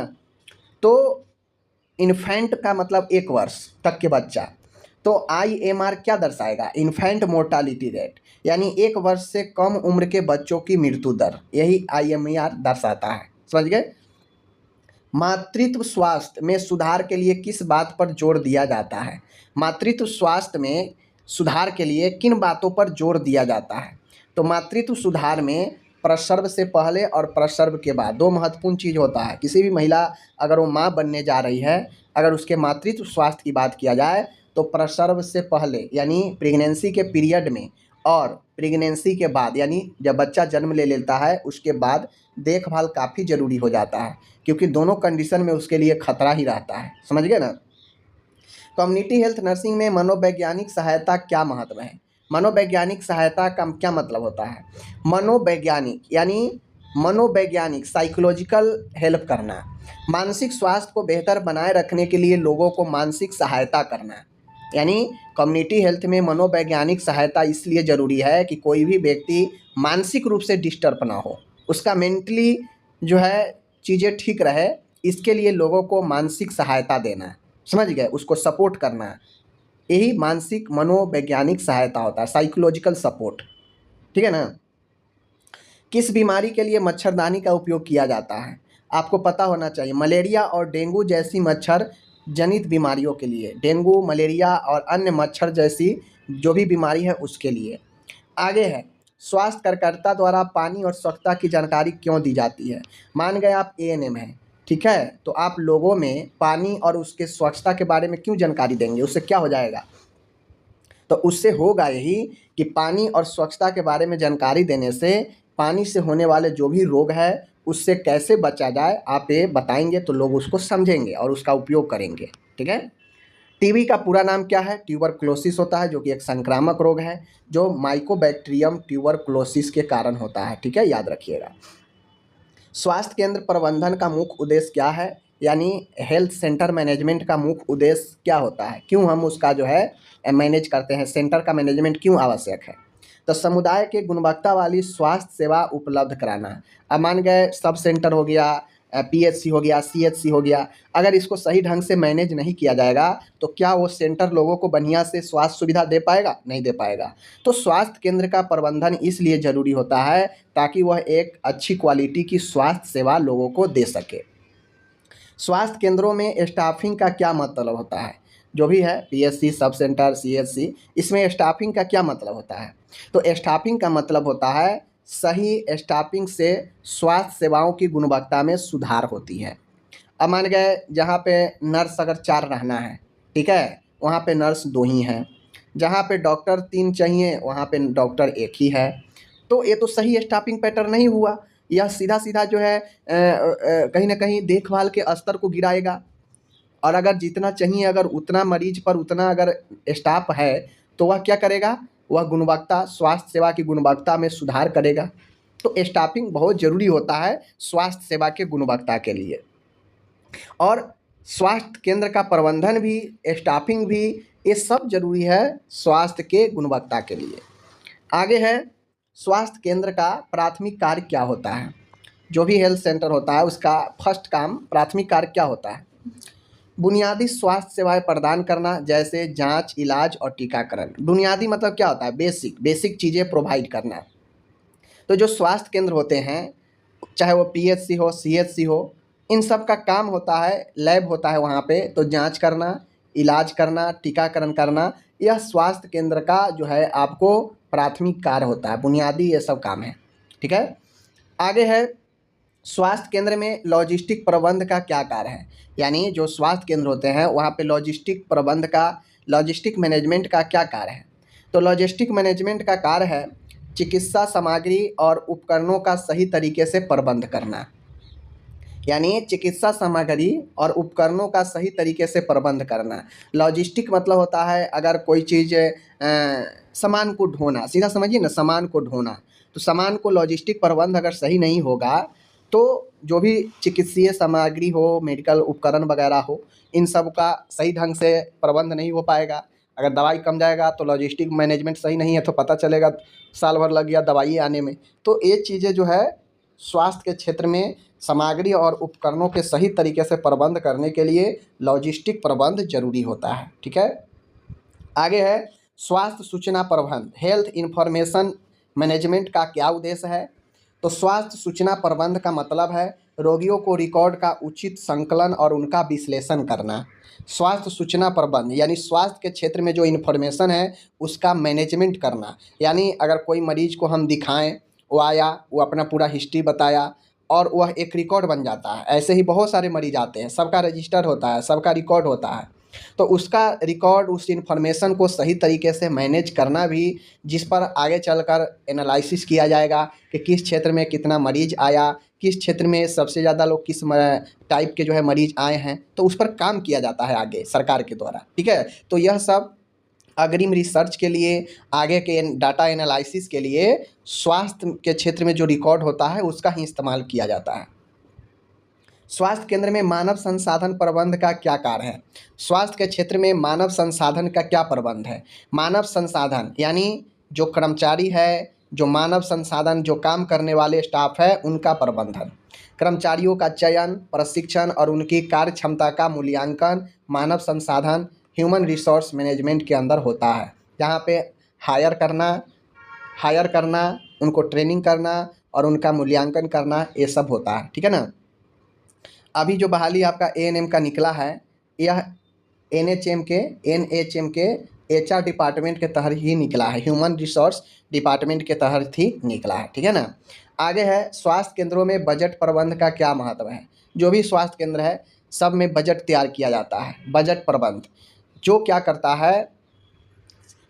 तो इन्फेंट का मतलब 1 वर्ष तक के बच्चा। तो IMR क्या दर्शाएगा? इन्फेंट मोर्टालिटी रेट, यानी 1 वर्ष से कम उम्र के बच्चों की मृत्यु दर, यही IMR दर्शाता है, समझ गए? मातृत्व स्वास्थ्य में सुधार के लिए किस बात पर जोर दिया जाता है? मातृत्व स्वास्थ्य में सुधार के लिए किन बातों पर जोर दिया जाता है? तो मातृत्व सुधार में प्रसव से पहले और प्रसव के बाद 2 महत्वपूर्ण चीज़ होता है। किसी भी महिला अगर वो माँ बनने जा रही है, अगर उसके मातृत्व स्वास्थ्य की बात किया जाए तो प्रसव से पहले यानी प्रेगनेंसी के पीरियड में, और प्रेगनेंसी के बाद यानी जब बच्चा जन्म ले लेता है उसके बाद देखभाल काफ़ी ज़रूरी हो जाता है, क्योंकि दोनों कंडीशन में उसके लिए खतरा ही रहता है, समझ गए ना? कम्युनिटी हेल्थ नर्सिंग में मनोवैज्ञानिक सहायता क्या महत्व है? मनोवैज्ञानिक सहायता का क्या मतलब होता है? मनोवैज्ञानिक यानी मनोवैज्ञानिक, साइकोलॉजिकल हेल्प करना, मानसिक स्वास्थ्य को बेहतर बनाए रखने के लिए लोगों को मानसिक सहायता करना। यानी कम्युनिटी हेल्थ में मनोवैज्ञानिक सहायता इसलिए ज़रूरी है कि कोई भी व्यक्ति मानसिक रूप से डिस्टर्ब ना हो, उसका मेंटली जो है चीज़ें ठीक रहे, इसके लिए लोगों को मानसिक सहायता देना, समझ गए, उसको सपोर्ट करना, यही मानसिक मनोवैज्ञानिक सहायता होता है, साइकोलॉजिकल सपोर्ट। ठीक है ना। किस बीमारी के लिए मच्छरदानी का उपयोग किया जाता है? आपको पता होना चाहिए, मलेरिया और डेंगू जैसी मच्छर जनित बीमारियों के लिए, डेंगू, मलेरिया और अन्य मच्छर जैसी जो भी बीमारी है उसके लिए। आगे है, स्वास्थ्य कार्यकर्ता द्वारा पानी और स्वच्छता की जानकारी क्यों दी जाती है? मान गए आप एएनएम हैं, ठीक है, तो आप लोगों में पानी और उसके स्वच्छता के बारे में क्यों जानकारी देंगे? उससे क्या हो जाएगा? तो उससे होगा यही कि पानी और स्वच्छता के बारे में जानकारी देने से पानी से होने वाले जो भी रोग है उससे कैसे बचा जाए आप ये बताएंगे तो लोग उसको समझेंगे और उसका उपयोग करेंगे। ठीक है। टीबी का पूरा नाम क्या है? ट्यूबरक्लोसिस होता है, जो कि एक संक्रामक रोग है जो माइकोबैक्टीरियम ट्यूबरक्लोसिस के कारण होता है। ठीक है, याद रखिएगा। स्वास्थ्य केंद्र प्रबंधन का मुख्य उद्देश्य क्या है? यानी हेल्थ सेंटर मैनेजमेंट का मुख्य उद्देश्य क्या होता है? क्यों हम उसका जो है मैनेज करते हैं? सेंटर का मैनेजमेंट क्यों आवश्यक है? तो समुदाय के गुणवत्ता वाली स्वास्थ्य सेवा उपलब्ध कराना। अब मान गए सब सेंटर हो गया, पीएचसी हो गया, सीएचसी हो गया, अगर इसको सही ढंग से मैनेज नहीं किया जाएगा तो क्या वो सेंटर लोगों को बढ़िया से स्वास्थ्य सुविधा दे पाएगा? नहीं दे पाएगा। तो स्वास्थ्य केंद्र का प्रबंधन इसलिए ज़रूरी होता है ताकि वह एक अच्छी क्वालिटी की स्वास्थ्य सेवा लोगों को दे सके। स्वास्थ्य केंद्रों में स्टाफिंग का क्या मतलब होता है? जो भी है पीएचसी, सब सेंटर, सीएचसी, इसमें स्टाफिंग का क्या मतलब होता है? तो स्टाफिंग का मतलब होता है सही स्टाफिंग से स्वास्थ्य सेवाओं की गुणवत्ता में सुधार होती है। अब मान गए जहाँ पे नर्स अगर 4 रहना है, ठीक है, वहाँ पे नर्स 2 ही हैं। जहाँ पे डॉक्टर 3 चाहिए वहाँ पे डॉक्टर 1 ही है। तो ये तो सही स्टाफिंग पैटर्न नहीं हुआ। यह सीधा-सीधा जो है कहीं न कहीं देखभाल के स्तर को गिराएगा। और अगर जितना चाहिए अगर उतना मरीज पर उतना अगर स्टाफ है तो वह क्या करेगा? वह गुणवत्ता, स्वास्थ्य सेवा की गुणवत्ता में सुधार करेगा। तो स्टाफिंग बहुत ज़रूरी होता है स्वास्थ्य सेवा के गुणवत्ता के लिए। और स्वास्थ्य केंद्र का प्रबंधन भी, स्टाफिंग भी, ये सब ज़रूरी है स्वास्थ्य के गुणवत्ता के लिए। आगे है, स्वास्थ्य केंद्र का प्राथमिक कार्य क्या होता है? जो भी हेल्थ सेंटर होता है उसका फर्स्ट काम, प्राथमिक कार्य क्या होता है? बुनियादी स्वास्थ्य सेवाएं प्रदान करना, जैसे जांच, इलाज और टीकाकरण। बुनियादी मतलब क्या होता है? बेसिक चीज़ें प्रोवाइड करना। तो जो स्वास्थ्य केंद्र होते हैं, चाहे वो पीएचसी हो, सीएचसी हो, इन सब का काम होता है, लैब होता है वहाँ पे, तो जांच करना, इलाज करना, टीकाकरण करना, यह स्वास्थ्य केंद्र का जो है आपको प्राथमिक कार्य होता है, बुनियादी ये सब काम है। ठीक है। आगे है, स्वास्थ्य केंद्र में लॉजिस्टिक प्रबंध का क्या कार्य है? यानी जो स्वास्थ्य केंद्र होते हैं वहाँ पे लॉजिस्टिक प्रबंध का, लॉजिस्टिक मैनेजमेंट का क्या कार्य है? तो लॉजिस्टिक मैनेजमेंट का कार्य है चिकित्सा सामग्री और उपकरणों का सही तरीके से प्रबंध करना। यानी चिकित्सा सामग्री और उपकरणों का सही तरीके से प्रबंध करना। लॉजिस्टिक मतलब होता है अगर कोई चीज़ सामान को ढोना, सीधा समझिए ना, सामान को ढोना। तो सामान को लॉजिस्टिक प्रबंध अगर सही नहीं होगा तो जो भी चिकित्सीय सामग्री हो, मेडिकल उपकरण वगैरह हो, इन सब का सही ढंग से प्रबंध नहीं हो पाएगा। अगर दवाई कम जाएगा तो लॉजिस्टिक मैनेजमेंट सही नहीं है तो पता चलेगा साल भर लग गया दवाई आने में। तो ये चीज़ें जो है स्वास्थ्य के क्षेत्र में सामग्री और उपकरणों के सही तरीके से प्रबंध करने के लिए लॉजिस्टिक प्रबंध जरूरी होता है। ठीक है। आगे है, स्वास्थ्य सूचना प्रबंध, हेल्थ इंफॉर्मेशन मैनेजमेंट का क्या उद्देश्य है? तो स्वास्थ्य सूचना प्रबंध का मतलब है रोगियों को रिकॉर्ड का उचित संकलन और उनका विश्लेषण करना। स्वास्थ्य सूचना प्रबंध यानी स्वास्थ्य के क्षेत्र में जो इन्फॉर्मेशन है उसका मैनेजमेंट करना। यानी अगर कोई मरीज को हम दिखाएं, वो आया, वो अपना पूरा हिस्ट्री बताया और वह एक रिकॉर्ड बन जाता है। ऐसे ही बहुत सारे मरीज आते हैं, सबका रजिस्टर होता है, सबका रिकॉर्ड होता है। तो उसका रिकॉर्ड, उस इन्फॉर्मेशन को सही तरीके से मैनेज करना भी, जिस पर आगे चलकर एनालिसिस किया जाएगा कि किस क्षेत्र में कितना मरीज आया, किस क्षेत्र में सबसे ज़्यादा लोग किस टाइप के जो है मरीज आए हैं, तो उस पर काम किया जाता है आगे सरकार के द्वारा। ठीक है। तो यह सब अग्रिम रिसर्च के लिए, आगे के डाटा एनालिसिस के लिए स्वास्थ्य के क्षेत्र में जो रिकॉर्ड होता है उसका ही इस्तेमाल किया जाता है। स्वास्थ्य केंद्र में मानव संसाधन प्रबंध का क्या कार्य है? स्वास्थ्य के क्षेत्र में मानव संसाधन का क्या प्रबंध है? मानव संसाधन यानी जो कर्मचारी है, जो मानव संसाधन, जो काम करने वाले स्टाफ है, उनका प्रबंधन। कर्मचारियों का चयन, प्रशिक्षण और उनकी कार्य क्षमता का मूल्यांकन मानव संसाधन ह्यूमन रिसोर्स मैनेजमेंट के अंदर होता है। यहाँ पे हायर करना हायर करना, उनको ट्रेनिंग करना और उनका मूल्यांकन करना, ये सब होता है। ठीक है ना। अभी जो बहाली आपका एएनएम का निकला है, यह एनएचएम के एचआर डिपार्टमेंट के तहत ही निकला है, ह्यूमन रिसोर्स डिपार्टमेंट के तहत ही निकला है। ठीक है ना। आगे है स्वास्थ्य केंद्रों में बजट प्रबंध का क्या महत्व है। जो भी स्वास्थ्य केंद्र है सब में बजट तैयार किया जाता है। बजट प्रबंध जो क्या करता है,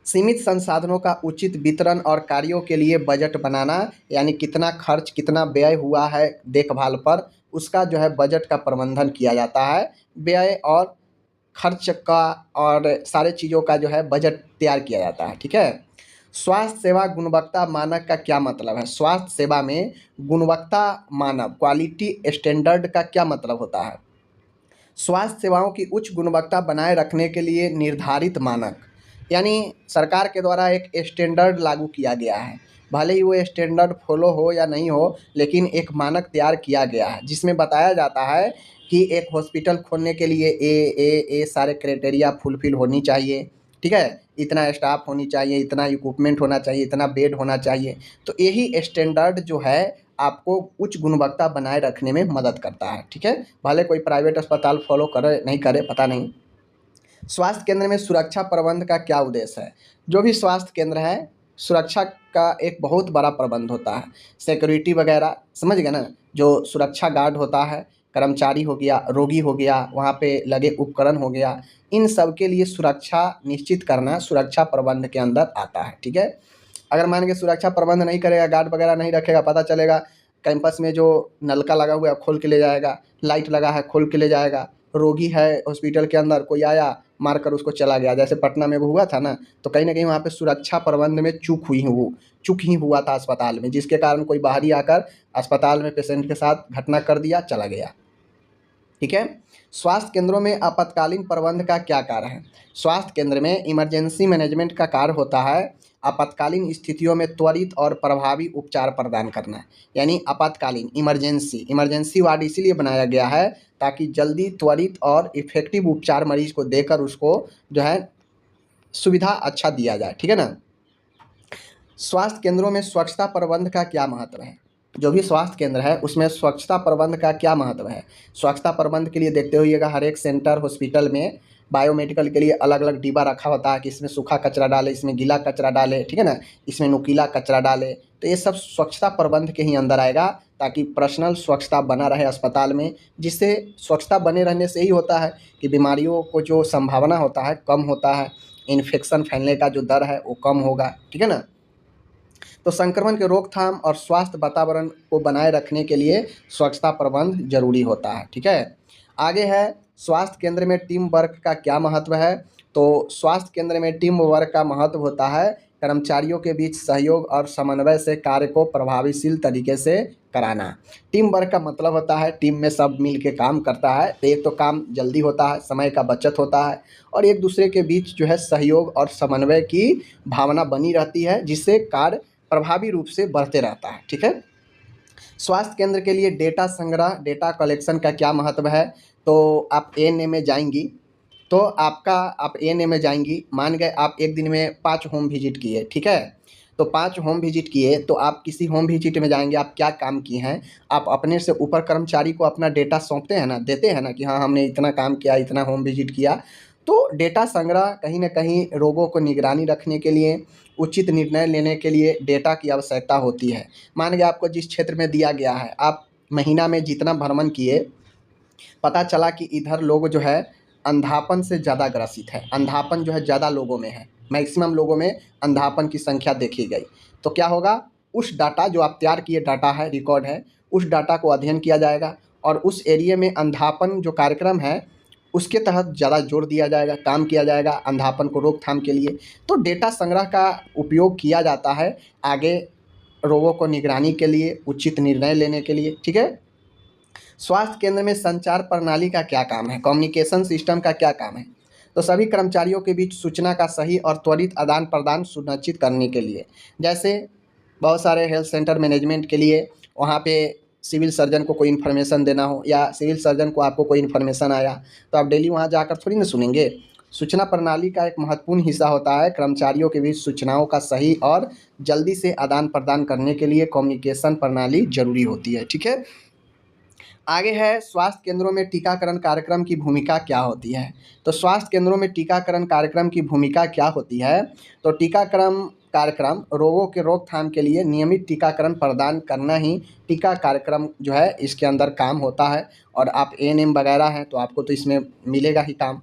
सीमित संसाधनों का उचित वितरण और कार्यों के लिए बजट बनाना, यानी कितना खर्च कितना व्यय हुआ है देखभाल पर, उसका जो है बजट का प्रबंधन किया जाता है। व्यय और खर्च का और सारे चीज़ों का जो है बजट तैयार किया जाता है। ठीक है। स्वास्थ्य सेवा गुणवत्ता मानक का क्या मतलब है। स्वास्थ्य सेवा में गुणवत्ता मानक क्वालिटी स्टैंडर्ड का क्या मतलब होता है। स्वास्थ्य सेवाओं की उच्च गुणवत्ता बनाए रखने के लिए निर्धारित मानक, यानी सरकार के द्वारा एक स्टैंडर्ड लागू किया गया है। भले ही वो स्टैंडर्ड फॉलो हो या नहीं हो, लेकिन एक मानक तैयार किया गया है जिसमें बताया जाता है कि एक हॉस्पिटल खोलने के लिए ए सारे क्राइटेरिया फुलफिल होनी चाहिए। ठीक है। इतना स्टाफ होनी चाहिए, इतना इक्विपमेंट होना चाहिए, इतना बेड होना चाहिए। तो यही स्टैंडर्ड जो है आपको उच्च गुणवत्ता बनाए रखने में मदद करता है। ठीक है। भले कोई प्राइवेट अस्पताल फॉलो करे नहीं करे पता नहीं। स्वास्थ्य केंद्र में सुरक्षा प्रबंध का क्या उद्देश्य है। जो भी स्वास्थ्य केंद्र है, सुरक्षा का एक बहुत बड़ा प्रबंध होता है। सिक्योरिटी वगैरह समझ गए ना, जो सुरक्षा गार्ड होता है, कर्मचारी हो गया, रोगी हो गया, वहाँ पे लगे उपकरण हो गया, इन सब के लिए सुरक्षा निश्चित करना सुरक्षा प्रबंध के अंदर आता है। ठीक है। अगर मान के सुरक्षा प्रबंध नहीं करेगा, गार्ड वगैरह नहीं रखेगा, पता चलेगा कैंपस में जो नलका लगा हुआ है खोल के ले जाएगा, लाइट लगा है खोल के ले जाएगा, रोगी है हॉस्पिटल के अंदर, कोई आया मारकर उसको चला गया, जैसे पटना में वो हुआ था ना। तो कहीं ना कहीं वहाँ पे सुरक्षा प्रबंध में चूक ही हुआ था अस्पताल में, जिसके कारण कोई बाहरी आकर अस्पताल में पेशेंट के साथ घटना कर दिया, चला गया। ठीक है। स्वास्थ्य केंद्रों में आपातकालीन प्रबंध का क्या कार्य है। स्वास्थ्य केंद्र में इमरजेंसी मैनेजमेंट का कार्य होता है आपातकालीन स्थितियों में त्वरित और प्रभावी उपचार प्रदान करना। यानी आपातकालीन इमरजेंसी वार्ड इसीलिए बनाया गया है ताकि जल्दी, त्वरित और इफेक्टिव उपचार मरीज को देकर उसको जो है सुविधा अच्छा दिया जाए। ठीक है ना। स्वास्थ्य केंद्रों में स्वच्छता प्रबंध का क्या महत्व है। जो भी स्वास्थ्य केंद्र है उसमें स्वच्छता प्रबंध का क्या महत्व है। स्वच्छता प्रबंध के लिए देखते हुएगा हर एक सेंटर हॉस्पिटल में बायोमेडिकल के लिए अलग अलग डिब्बा रखा होता है कि इसमें सूखा कचरा डाले, इसमें गीला कचरा डाले। ठीक है ना। इसमें नुकीला कचरा डाले। तो ये सब स्वच्छता प्रबंध के ही अंदर आएगा, ताकि पर्सनल स्वच्छता बना रहे अस्पताल में, जिससे स्वच्छता बने रहने से ही होता है कि बीमारियों को जो संभावना होता है कम होता है, इन्फेक्शन फैलने का जो दर है वो कम होगा। ठीक है ना। तो संक्रमण के रोकथाम और स्वास्थ्य वातावरण को बनाए रखने के लिए स्वच्छता प्रबंध जरूरी होता है। ठीक है। आगे है स्वास्थ्य केंद्र में टीम वर्क का क्या महत्व है। तो स्वास्थ्य केंद्र में टीम वर्क का महत्व होता है कर्मचारियों के बीच सहयोग और समन्वय से कार्य को प्रभावशील तरीके से कराना। टीम वर्क का मतलब होता है टीम में सब मिल के काम करता है, तो एक तो काम जल्दी होता है, समय का बचत होता है, और एक दूसरे के बीच जो है सहयोग और समन्वय की भावना बनी रहती है, जिससे कार्य प्रभावी रूप से बढ़ते रहता है। ठीक है। स्वास्थ्य केंद्र के लिए डेटा संग्रह, डेटा कलेक्शन का क्या महत्व है। तो आप एएनएम में जाएंगी तो आप एएनएम में जाएंगी, मान गए आप एक दिन में 5 होम विजिट किए। ठीक है। तो 5 होम विजिट किए तो आप किसी होम विजिट में जाएंगे, आप क्या काम किए हैं, आप अपने से ऊपर कर्मचारी को अपना डेटा सौंपते हैं ना, देते हैं ना कि हाँ हमने इतना काम किया, इतना होम विजिट किया। तो डेटा संग्रह कहीं ना कहीं रोगों को निगरानी रखने के लिए, उचित निर्णय लेने के लिए डेटा की आवश्यकता होती है। मान गया आपको जिस क्षेत्र में दिया गया है, आप महीना में जितना भ्रमण किए, पता चला कि इधर लोग जो है अंधापन से ज़्यादा ग्रसित है, अंधापन जो है ज़्यादा लोगों में है, मैक्सिमम लोगों में अंधापन की संख्या देखी गई। तो क्या होगा, उस डाटा जो आप तैयार किए डाटा है, रिकॉर्ड है, उस डाटा को अध्ययन किया जाएगा और उस एरिया में अंधापन जो कार्यक्रम है उसके तहत ज़्यादा जोर दिया जाएगा, काम किया जाएगा अंधापन को रोकथाम के लिए। तो डेटा संग्रह का उपयोग किया जाता है आगे रोगों को निगरानी के लिए, उचित निर्णय लेने के लिए। ठीक है। स्वास्थ्य केंद्र में संचार प्रणाली का क्या काम है, कम्युनिकेशन सिस्टम का क्या काम है। तो सभी कर्मचारियों के बीच सूचना का सही और त्वरित आदान प्रदान सुनिश्चित करने के लिए, जैसे बहुत सारे हेल्थ सेंटर मैनेजमेंट के लिए वहाँ पे सिविल सर्जन को कोई इन्फॉर्मेशन देना हो या सिविल सर्जन को आपको कोई इन्फॉर्मेशन आया तो आप डेली वहाँ जाकर थोड़ी ना सुनेंगे। सूचना प्रणाली का एक महत्वपूर्ण हिस्सा होता है कर्मचारियों के बीच सूचनाओं का सही और जल्दी से आदान प्रदान करने के लिए कम्युनिकेशन प्रणाली जरूरी होती है। ठीक है, आगे है स्वास्थ्य केंद्रों में टीकाकरण कार्यक्रम की भूमिका क्या होती है। तो स्वास्थ्य केंद्रों में टीकाकरण कार्यक्रम की भूमिका क्या होती है, तो टीकाकरण कार्यक्रम रोगों के रोकथाम के लिए नियमित टीकाकरण प्रदान करना ही टीका कार्यक्रम जो है इसके अंदर काम होता है। और आप एएनएम वगैरह हैं तो आपको तो इसमें मिलेगा ही काम।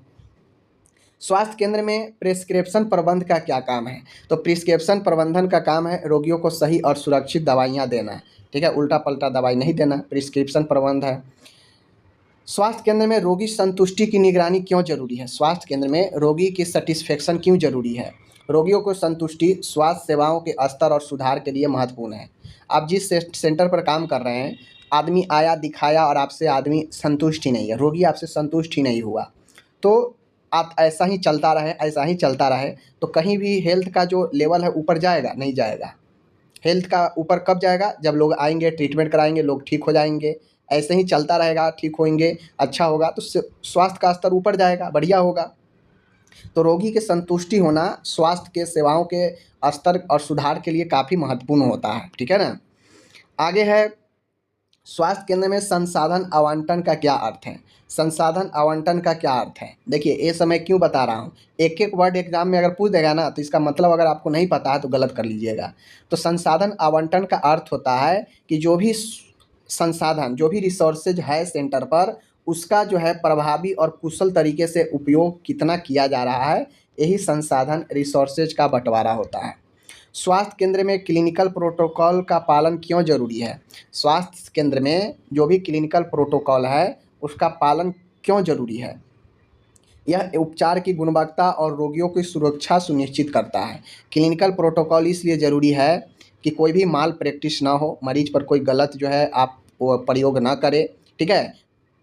स्वास्थ्य केंद्र में प्रिस्क्रिप्शन प्रबंध का क्या काम है, तो प्रिस्क्रिप्शन प्रबंधन का काम है रोगियों को सही और सुरक्षित दवाइयाँ देना। ठीक है, उल्टा पल्टा दवाई नहीं देना, प्रिस्क्रिप्शन प्रबंध है। स्वास्थ्य केंद्र में रोगी संतुष्टि की निगरानी क्यों जरूरी है, स्वास्थ्य केंद्र में रोगी की सेटिस्फेक्शन क्यों जरूरी है। रोगियों को संतुष्टि स्वास्थ्य सेवाओं के स्तर और सुधार के लिए महत्वपूर्ण है। आप जिस सेंटर पर काम कर रहे हैं, आदमी आया दिखाया और आपसे आदमी संतुष्ट ही नहीं है, रोगी आपसे संतुष्ट ही नहीं हुआ, तो आप ऐसा ही चलता रहे ऐसा ही चलता रहे तो कहीं भी हेल्थ का जो लेवल है ऊपर जाएगा नहीं जाएगा। हेल्थ का ऊपर कब जाएगा, जब लोग आएंगे ट्रीटमेंट कराएंगे, लोग ठीक हो जाएंगे। ऐसे ही चलता रहेगा, ठीक होंगे, अच्छा होगा तो स्वास्थ्य का स्तर ऊपर जाएगा, बढ़िया होगा। तो रोगी के संतुष्टि होना स्वास्थ्य के सेवाओं के स्तर और सुधार के लिए काफ़ी महत्वपूर्ण होता है। ठीक है ना, आगे है स्वास्थ्य केंद्र में संसाधन आवंटन का क्या अर्थ है। संसाधन आवंटन का क्या अर्थ है, देखिए ये समय क्यों बता रहा हूँ, एक एक वर्ड एग्जाम में अगर पूछ देगा ना तो इसका मतलब अगर आपको नहीं पता है तो गलत कर लीजिएगा। तो संसाधन आवंटन का अर्थ होता है कि जो भी संसाधन जो भी रिसोर्सेज है सेंटर पर उसका जो है प्रभावी और कुशल तरीके से उपयोग कितना किया जा रहा है, यही संसाधन रिसोर्सेज का बंटवारा होता है। स्वास्थ्य केंद्र में क्लिनिकल प्रोटोकॉल का पालन क्यों जरूरी है। स्वास्थ्य केंद्र में जो भी क्लिनिकल प्रोटोकॉल है उसका पालन क्यों जरूरी है। यह उपचार की गुणवत्ता और रोगियों की सुरक्षा सुनिश्चित करता है। क्लिनिकल प्रोटोकॉल इसलिए ज़रूरी है कि कोई भी माल प्रैक्टिस ना हो, मरीज पर कोई गलत जो है आप प्रयोग ना करें। ठीक है,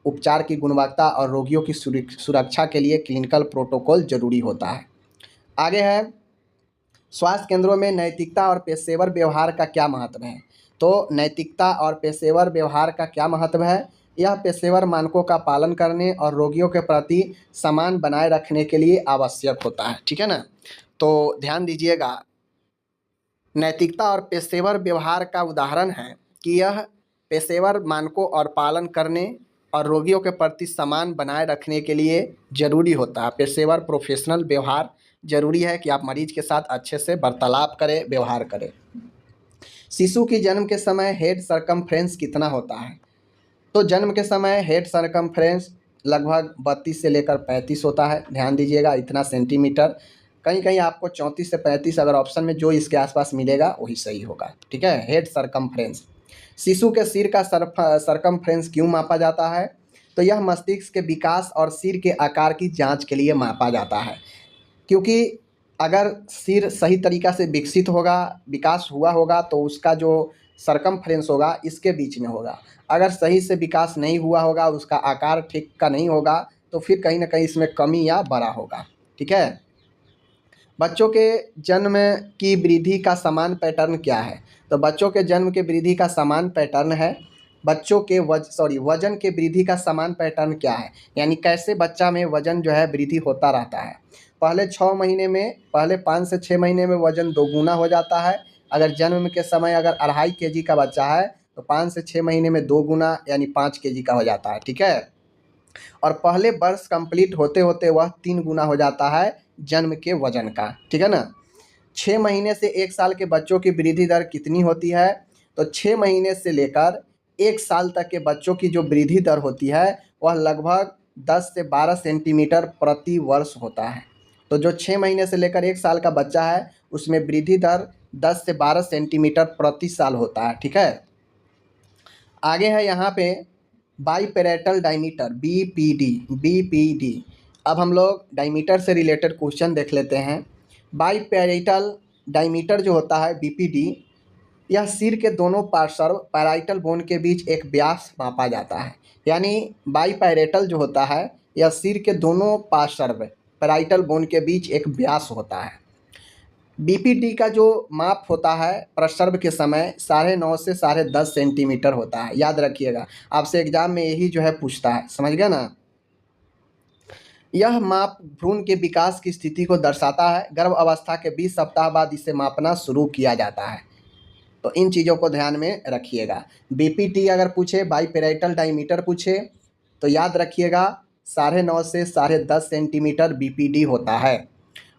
उपचार की गुणवत्ता और रोगियों की सुरक्षा के लिए क्लिनिकल प्रोटोकॉल ज़रूरी होता है। आगे है स्वास्थ्य केंद्रों में नैतिकता और पेशेवर व्यवहार का क्या महत्व है। तो नैतिकता और पेशेवर व्यवहार का क्या महत्व है, यह पेशेवर मानकों का पालन करने और रोगियों के प्रति सम्मान बनाए रखने के लिए आवश्यक होता है। ठीक है ना, तो ध्यान दीजिएगा, नैतिकता और पेशेवर व्यवहार का उदाहरण है कि यह पेशेवर मानकों और पालन करने और रोगियों के प्रति सम्मान बनाए रखने के लिए ज़रूरी होता है। पेशेवर प्रोफेशनल व्यवहार ज़रूरी है कि आप मरीज के साथ अच्छे से वार्तालाप करें, व्यवहार करें। शिशु की जन्म के समय हेड सरकमफ्रेंस कितना होता है। तो जन्म के समय हेड सरकमफ्रेंस लगभग 32 से लेकर 35 होता है। ध्यान दीजिएगा, इतना सेंटीमीटर। कहीं कहीं आपको 34 से 35 अगर ऑप्शन में जो इसके आसपास मिलेगा वही सही होगा। ठीक है, हेड सरकमफ्रेंस। शिशु के सिर का सरकमफ्रेंस क्यों मापा जाता है, तो यह मस्तिष्क के विकास और सिर के आकार की जांच के लिए मापा जाता है। क्योंकि अगर सिर सही तरीक़ा से विकसित होगा, विकास हुआ होगा तो उसका जो सरकमफ्रेंस होगा इसके बीच में होगा। अगर सही से विकास नहीं हुआ होगा, उसका आकार ठीक का नहीं होगा तो फिर कहीं ना कहीं इसमें कमी या बड़ा होगा। ठीक है, बच्चों के जन्म की वृद्धि का समान पैटर्न क्या है। तो बच्चों के जन्म के वृद्धि का समान पैटर्न है, बच्चों के वजन के वृद्धि का समान पैटर्न क्या है, यानी कैसे बच्चा में वजन जो है वृद्धि होता रहता है। पहले 6 महीने में, पहले 5 से 6 महीने में वजन 2 गुना हो जाता है। अगर जन्म के समय अगर 2.5 kg का बच्चा है तो 5 से 6 महीने में 2 गुना यानी 5 kg का हो जाता है। ठीक है, और पहले वर्ष कंप्लीट होते होते वह 3 गुना हो जाता है जन्म के वजन का। ठीक है ना, 6 महीने से 1 साल के बच्चों की वृद्धि दर कितनी होती है, तो 6 महीने से लेकर 1 साल तक के बच्चों की जो वृद्धि दर होती है वह लगभग 10 से 12 सेंटीमीटर प्रति वर्ष होता है। तो जो 6 महीने से लेकर 1 साल का बच्चा है उसमें वृद्धि दर 10 से 12 सेंटीमीटर प्रति साल होता है। ठीक है, आगे है यहाँ पे बाईपैरेटल डायमीटर बीपीडी। अब हम लोग डायमीटर से रिलेटेड क्वेश्चन देख लेते हैं। बाईपैरेटल डायमीटर जो होता है बीपीडी, यह सिर के दोनों पार्श्व पैराइटल बोन के बीच एक व्यास मापा जाता है। यानी बाईपैरेटल जो होता है यह सिर के दोनों पार्श्व पैराइटल बोन के बीच एक व्यास होता है। बीपीटी का जो माप होता है प्रसर्व के समय 9.5 से 10.5 सेंटीमीटर होता है, याद रखिएगा। आपसे एग्जाम में यही जो है पूछता है, समझ गए ना। यह माप भ्रूण के विकास की स्थिति को दर्शाता है। गर्भ अवस्था के 20 सप्ताह बाद इसे मापना शुरू किया जाता है। तो इन चीज़ों को ध्यान में रखिएगा। बीपीटी अगर पूछे, बाईपेराइटल डायमीटर पूछे, तो याद रखिएगा 9.5 से 10.5 सेंटीमीटर बीपीडी होता है।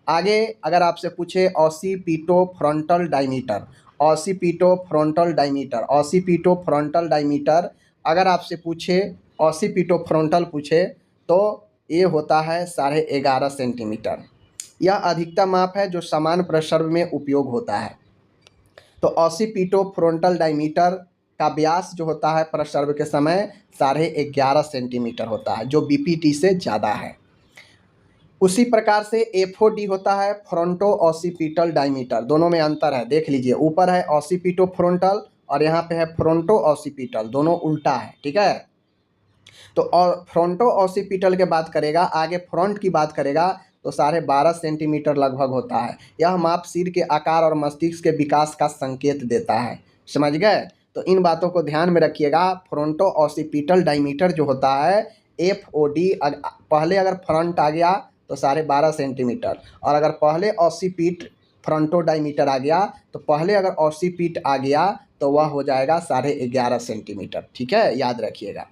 आगे अगर आपसे पूछे ऑसिपिटोफ्रंटल डायमीटर, ऑसिपिटोफ्रंटल डायमीटर, ऑसिपिटोफ्रंटल डायमीटर अगर आपसे पूछे, ऑसिपिटोफ्रंटल पूछे, तो ये होता है 11.5 सेंटीमीटर। यह अधिकतम माप है जो समान प्रसर्व में उपयोग होता है। तो ऑसिपिटोफ्रंटल डायमीटर का व्यास जो होता है प्रसर्व के समय 11.5 सेंटीमीटर होता है, जो बीपीटी से ज़्यादा है। उसी प्रकार से एफओडी होता है फ्रंटो ऑसिपिटल डायमीटर, दोनों में अंतर है, देख लीजिए। ऊपर है ऑसिपिटोफ्रंटल और यहाँ पे है फ्रंटो ऑसिपिटल, दोनों उल्टा है, ठीक है। तो और फ्रंटो ऑसिपिटल के बात करेगा, आगे फ्रंट की बात करेगा तो 12.5 सेंटीमीटर लगभग होता है। यह माप सिर के आकार और मस्तिष्क के विकास का संकेत देता है, समझ गए। तो इन बातों को ध्यान में रखिएगा। फ्रंटो ऑसिपिटल डायमीटर जो होता है एफओडी, पहले अगर फ्रंट आ गया तो 12.5 सेंटीमीटर, और अगर पहले ऑसिपिट फ्रंटो डायमीटर आ गया तो पहले अगर ऑसिपिट आ गया तो वह हो जाएगा 11.5 सेंटीमीटर, ठीक है, याद रखिएगा।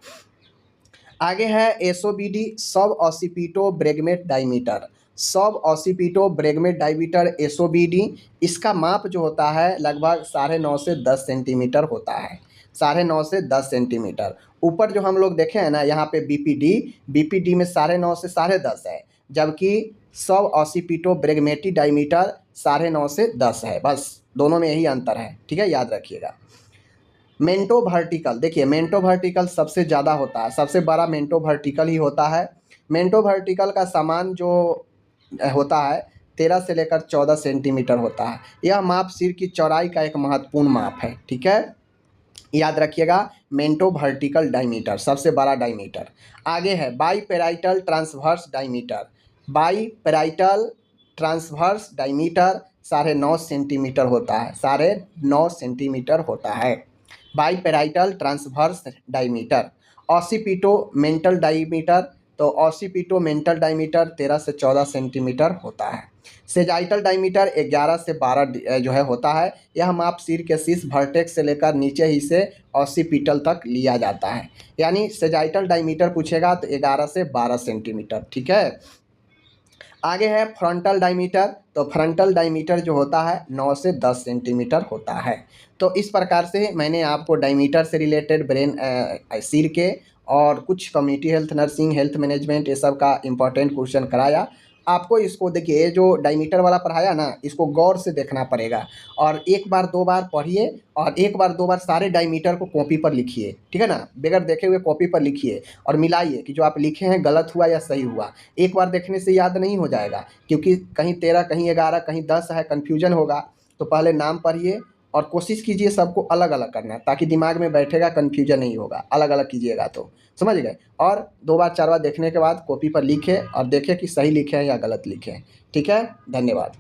आगे है एसओबीडी, सब ऑसिपिटो ब्रेगमेट डायमीटर, सब ऑसिपिटो ब्रेगमेट डायमीटर एसओबीडी। इसका माप जो होता है लगभग 9.5 से 10 सेंटीमीटर होता है, 9.5 से 10 सेंटीमीटर। ऊपर जो हम लोग देखे हैं ना, यहाँ पे बीपीडी में 9.5 से 10.5 है, जबकि सब ऑसिपिटो ब्रेगमेटी डायमीटर 9.5 से 10 है, बस दोनों में यही अंतर है, ठीक है, याद रखिएगा। मेंटो वर्टिकल, देखिए मेंटो वर्टिकल सबसे ज़्यादा होता है, सबसे बड़ा मेंटो वर्टिकल ही होता है। मेंटो वर्टिकल का सामान जो होता है 13 से लेकर 14 सेंटीमीटर होता है। यह माप सिर की चौड़ाई का एक महत्वपूर्ण माप है, ठीक है, याद रखिएगा। मेंटो वर्टिकल डायमीटर सबसे बड़ा डायमीटर। आगे है biparietal transverse diameter, biparietal transverse diameter 9.5 centimetre होता है, 9.5 सेंटीमीटर होता है biparietal transverse diameter. Occipito mental diameter, तो ऑसिपिटो मेंटल डायमीटर 13 से 14 सेंटीमीटर होता है। सेजाइटल डायमीटर 11 से 12 जो है होता है। यह माप सिर के शीर्ष वर्टेक्स से लेकर नीचे ही से ऑसिपिटल तक लिया जाता है, यानी सेजाइटल डायमीटर पूछेगा तो 11 से 12 सेंटीमीटर, ठीक है। आगे है फ्रंटल डायमीटर, तो फ्रंटल डायमीटर जो होता है 9 से 10 सेंटीमीटर होता है। तो इस प्रकार से मैंने आपको डायमीटर से रिलेटेड ब्रेन सिर के और कुछ community health, nursing, health management, ये सब का इम्पोर्टेंट क्वेश्चन कराया। आपको इसको देखिए, ये जो डायमीटर वाला पढ़ाया ना, इसको गौर से देखना पड़ेगा, और एक बार दो बार पढ़िए और एक बार दो बार सारे डायमीटर को कॉपी पर लिखिए, ठीक है ना, बगैर देखे हुए कॉपी पर लिखिए और मिलाइए कि जो आप लिखे हैं गलत हुआ या सही हुआ। एक बार देखने से याद नहीं हो जाएगा, क्योंकि कहीं 13, कहीं 11, कहीं 10 है, कन्फ्यूजन होगा। तो पहले नाम पढ़िए और कोशिश कीजिए सबको अलग अलग करना, ताकि दिमाग में बैठेगा, कन्फ्यूजन नहीं होगा। अलग अलग कीजिएगा तो समझ गए। और 2 बार 4 बार देखने के बाद कॉपी पर लिखें और देखें कि सही लिखे हैं या गलत लिखे हैं, ठीक है। धन्यवाद।